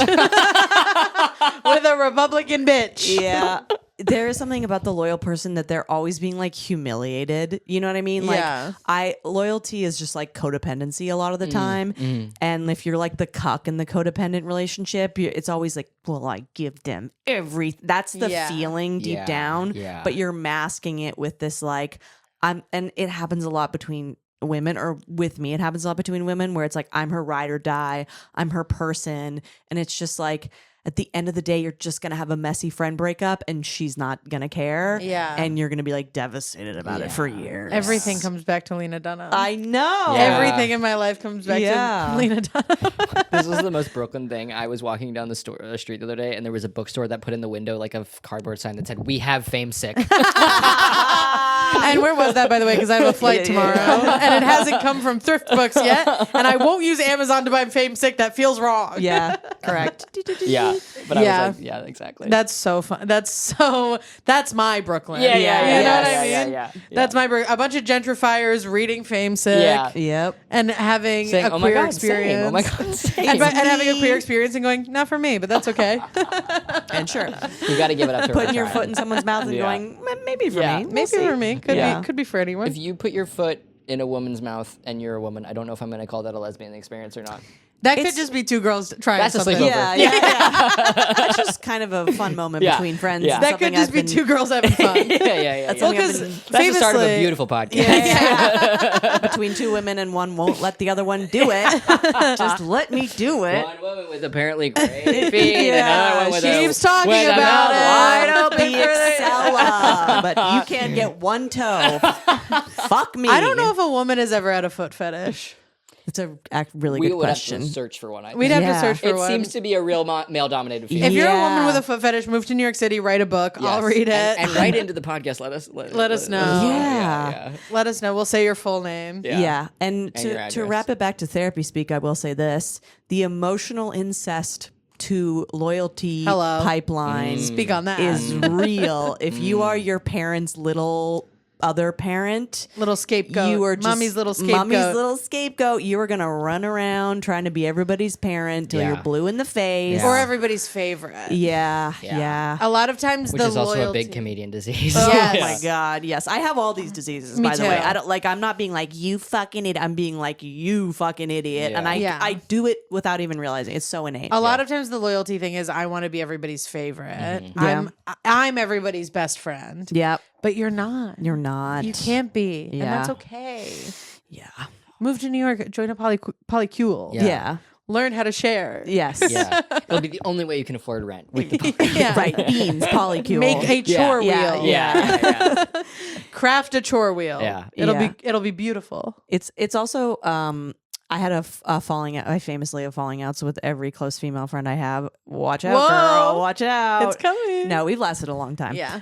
With a Republican bitch.
Yeah. There is something about the loyal person that they're always being like humiliated. You know what I mean? Like loyalty is just like codependency a lot of the time. And if you're like the cuck in the codependent relationship, it's always like, well, I give them that's the feeling deep down.
Yeah.
But you're masking it with this like, and it happens a lot between women, or with me, it happens a lot between women where it's like, I'm her ride or die. I'm her person. And it's just like, at the end of the day, you're just going to have a messy friend breakup and she's not going to care.
Yeah.
And you're going to be like devastated about it for years.
Everything comes back to Lena Dunham.
I know.
Yeah.
Everything in my life comes back to Lena Dunham.
This was the most Brooklyn thing. I was walking down the street the other day, and there was a bookstore that put in the window like a cardboard sign that said, "We have fame sick."
And where was that, by the way? Because I have a flight tomorrow, and it hasn't come from Thrift Books yet. And I won't use Amazon to buy fame sick. That feels wrong.
Yeah, correct.
Yeah, but I was like, yeah, exactly.
That's so fun. That's my Brooklyn.
Yeah.
You know what I mean?
Yeah.
That's my a bunch of gentrifiers reading fame sick.
Yeah.
Yep.
And having
Saying,
a queer experience.
Same. Oh my God, same.
And having a queer experience and going, not for me, but that's okay.
And sure,
You got to give it up to her.
putting your foot in someone's mouth and going, maybe for me.
Maybe for me. Could be for anyone.
If you put your foot in a woman's mouth and you're a woman, I don't know if I'm going to call that a lesbian experience or not.
That could just be two girls trying
That's a
something.
sleepover.
Yeah. That's just kind of a fun moment between friends.
Yeah.
That could just be two girls having fun.
Yeah.
Well, because
That's the start of a beautiful podcast.
between two women and one won't let the other one do it. Just let me do it.
One woman with apparently great feet, another one with
she keeps talking
with a
about
mouth
it.
wide open.
The Excella, but you can't get one toe. Fuck me.
I don't know if a woman has ever had a foot fetish.
It's a really
We
good
would
question.
have to search for one. I think.
We'd have to search for
It
one.
seems to be a real male-dominated field.
If you're a woman
Yeah.
with a foot fetish, move to New York City, write a book.
Yes.
I'll read it.
And write into the podcast. Let us
know.
Yeah.
Let us know. We'll say your full name.
Yeah. And
your
to
address.
wrap it back to therapy speak, I will say this. The emotional incest to loyalty pipeline
Speak on that.
is real. If you are your parents' little other parent,
little scapegoat.
you are just
mommy's little scapegoat.
Mommy's little scapegoat. You are going to run around trying to be everybody's parent till
Yeah.
you're blue in the face.
Or everybody's favorite.
Yeah.
A lot of times
Which
the
is also
loyalty.
a big comedian disease.
Oh
Yes.
my God. Yes. I have all these diseases,
Me
by the way.
too.
I don't I'm not being like, you fucking idiot. I'm being like, you fucking idiot.
Yeah.
And
Yeah.
I do it without even realizing. It's so innate.
A lot of times the loyalty thing is I want to be everybody's favorite.
Yeah.
I'm everybody's best friend.
Yep.
But you're not.
You're not.
You can't be. And
Yeah.
that's okay.
Yeah.
Move to New York, join a polycule.
Yeah.
Learn how to share.
Yes.
Yeah. It'll be the only way you can afford rent. With the
Yeah.
Right. Beans, polycule.
Make a chore
Yeah.
wheel.
yeah.
Craft a chore wheel.
Yeah.
It'll be beautiful.
It's also I had a falling out. I famously have falling outs with every close female friend I have. Watch out,
Whoa.
girl. Watch out.
It's coming.
No, we've lasted a long time.
Yeah.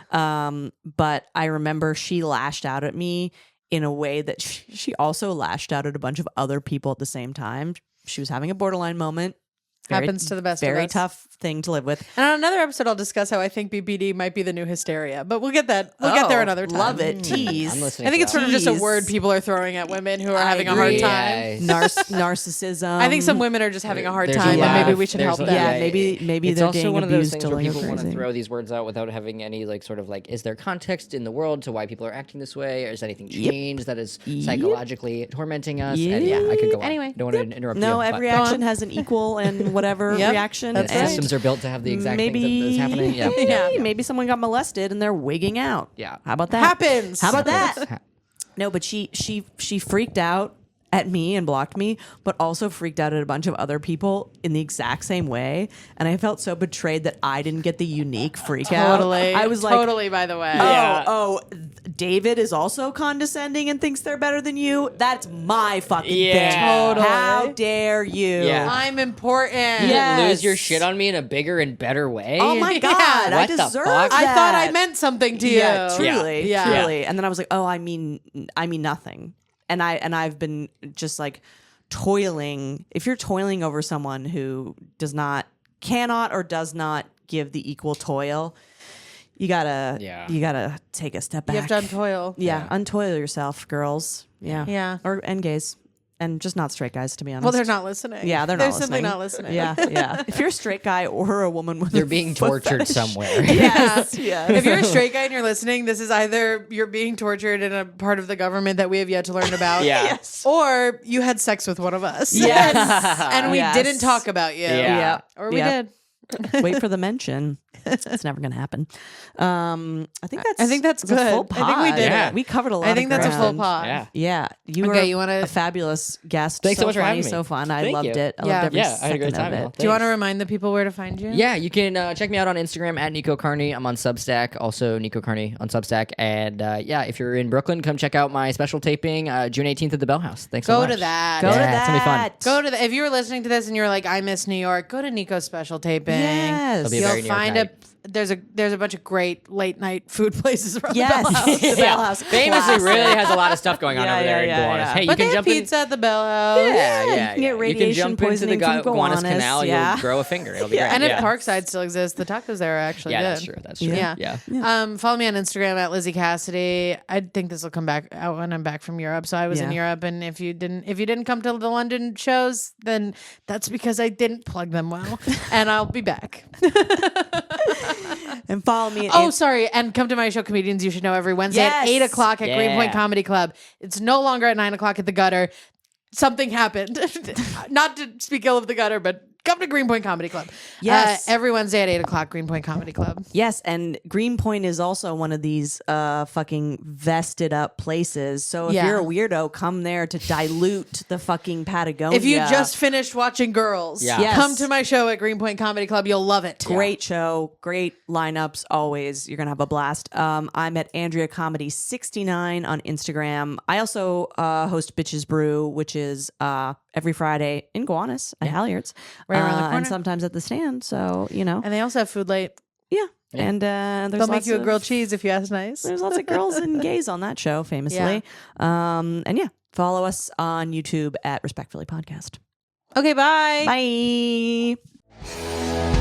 But I remember she lashed out at me in a way that she also lashed out at a bunch of other people at the same time. She was having a borderline moment.
Happens to the best of
Very
us.
tough thing to live with.
And on another episode, I'll discuss how I think BPD might be the new hysteria. But we'll get that. We'll get there another time.
Love it. Tease.
I'm listening.
I think
to
it's
that.
sort of just a
Tease.
word people are throwing at women who are having a hard time.
Narcissism.
I think some women are just having a hard
There's a
time,
lot
and maybe
of-
we should
there's
help
a-
them.
Yeah, maybe
it's
they're
also
getting
one of those
abused
things
till
where
they're
people want to
crazy.
throw these words out without having any like sort of like, is there context in the world to why people are acting this way, or is anything changed that is psychologically tormenting us? And yeah, I could go on.
Anyway.
Don't want to interrupt
No,
you.
every
but
action has an equal and whatever
Yep,
reaction.
that's
and
right.
systems are built to have the exact
maybe
thing that's happening. Yeah.
Yeah.
Maybe someone got molested and they're wigging out.
Yeah.
How about that?
Happens.
How about that? No, but she freaked out at me and blocked me, but also freaked out at a bunch of other people in the exact same way. And I felt so betrayed that I didn't get the unique freak out.
Totally.
I was like,
totally, by the way.
David is also condescending and thinks they're better than you. That's my fucking
Yeah.
thing.
Totally.
How dare you?
Yeah.
I'm important.
You didn't lose your
Yes.
shit on me in a bigger and better way.
Oh my God. I
What the
deserve
fuck?
that.
I thought I meant something to you.
Yeah, truly,
Yeah.
truly. And then I was like, oh, I mean nothing. And I've been just like toiling. If you're toiling over someone who cannot or does not give the equal toil, you gotta take a step back.
You have to untoil.
Yeah, untoil yourself, girls. Yeah,
Yeah.
and gays, and just not straight guys, to be honest.
Well, they're not listening.
Yeah, they're not
They're
listening.
simply not listening.
Yeah. If you're a straight guy or a woman with
They're
a
being
foot
tortured
fetish-
somewhere.
Yes, yes.
If you're a straight guy and you're listening, this is either you're being tortured in a part of the government that we have yet to learn about,
Yeah.
Yes.
or you had sex with one of us.
Yes.
And we
Yes.
didn't talk about you.
Yeah.
Or we
Yep.
did.
Wait for the mention. It's never gonna happen. I think that's
good.
a full
I
pod.
think we did
it.
We covered a lot.
I think
of
that's a full
ground.
pod.
Yeah.
Yeah, you
Okay,
were
you wanna-
a fabulous guest.
Thanks so much for
funny,
having me.
So fun. I
Thank
loved
you.
it. I
Yeah.
loved every
Yeah, I had a great
second
time.
of
Well,
it.
Do you want to
Thanks.
remind the people where to find you?
Yeah, you can check me out on Instagram at Nico Carney. I'm on Substack, also Nico Carney on Substack. And yeah, if you're in Brooklyn, come check out my special taping June 18th at the Bell House. Thanks so
Go
much.
to that.
Go to
Yeah, it's gonna be fun.
that.
Go to the. If you were listening to this and you're like, I miss New York, go to Nico's special taping.
Yes.
It'll be a very
You'll
New York
find
night.
there's a bunch of great late night food places around
Yes.
the Bell House.
The Bell House.
Famously
Classic.
really has a lot of stuff going on
Yeah,
over there
yeah,
in Gowanus.
yeah.
Hey, you
But
can
they have
jump in.
pizza at the Bell House.
Yeah,
you
yeah,
can get
yeah. You can
radiation
jump into the
poisoning from
Gowanus
Gowanus,
Canal.
yeah.
You'll grow a finger. It'll be great.
And
yeah.
if Parkside still exists, the tacos there are actually
Yeah,
good.
that's true. That's true.
Yeah. Follow me on Instagram at Lizzie Cassidy. I think this will come back out when I'm back from Europe. So I was in
Yeah.
Europe, and if you didn't come to the London shows, then that's because I didn't plug them well. And I'll be back.
And follow me.
Oh, sorry. And come to my show, Comedians You Should Know, every Wednesday at
Yes.
8 o'clock at
Yeah.
Greenpoint Comedy Club. It's no longer at 9 o'clock at the Gutter. Something happened. Not to speak ill of the Gutter, but come to Greenpoint Comedy Club.
Yes.
Every Wednesday at 8 o'clock, Greenpoint Comedy Club.
Yes, and Greenpoint is also one of these fucking vested up places. So if
Yeah.
you're a weirdo, come there to dilute the fucking Patagonia.
If you just finished watching Girls,
Yeah.
Yes.
come to my show at Greenpoint Comedy Club. You'll love it.
Great show, great lineups always. You're gonna have a blast. I'm at Andrea Comedy 69 on Instagram. I also host Bitches Brew, which is every Friday in Gowanus at Halyards,
Right around the corner.
and sometimes at the stand. So you know,
And they also have food late.
yeah. And there's
They'll make
lots
you a
of-
grilled cheese if you ask nice.
There's lots of girls and gays on that show, famously. And yeah, follow us on YouTube at Respectfully Podcast.
Okay, bye.
Bye.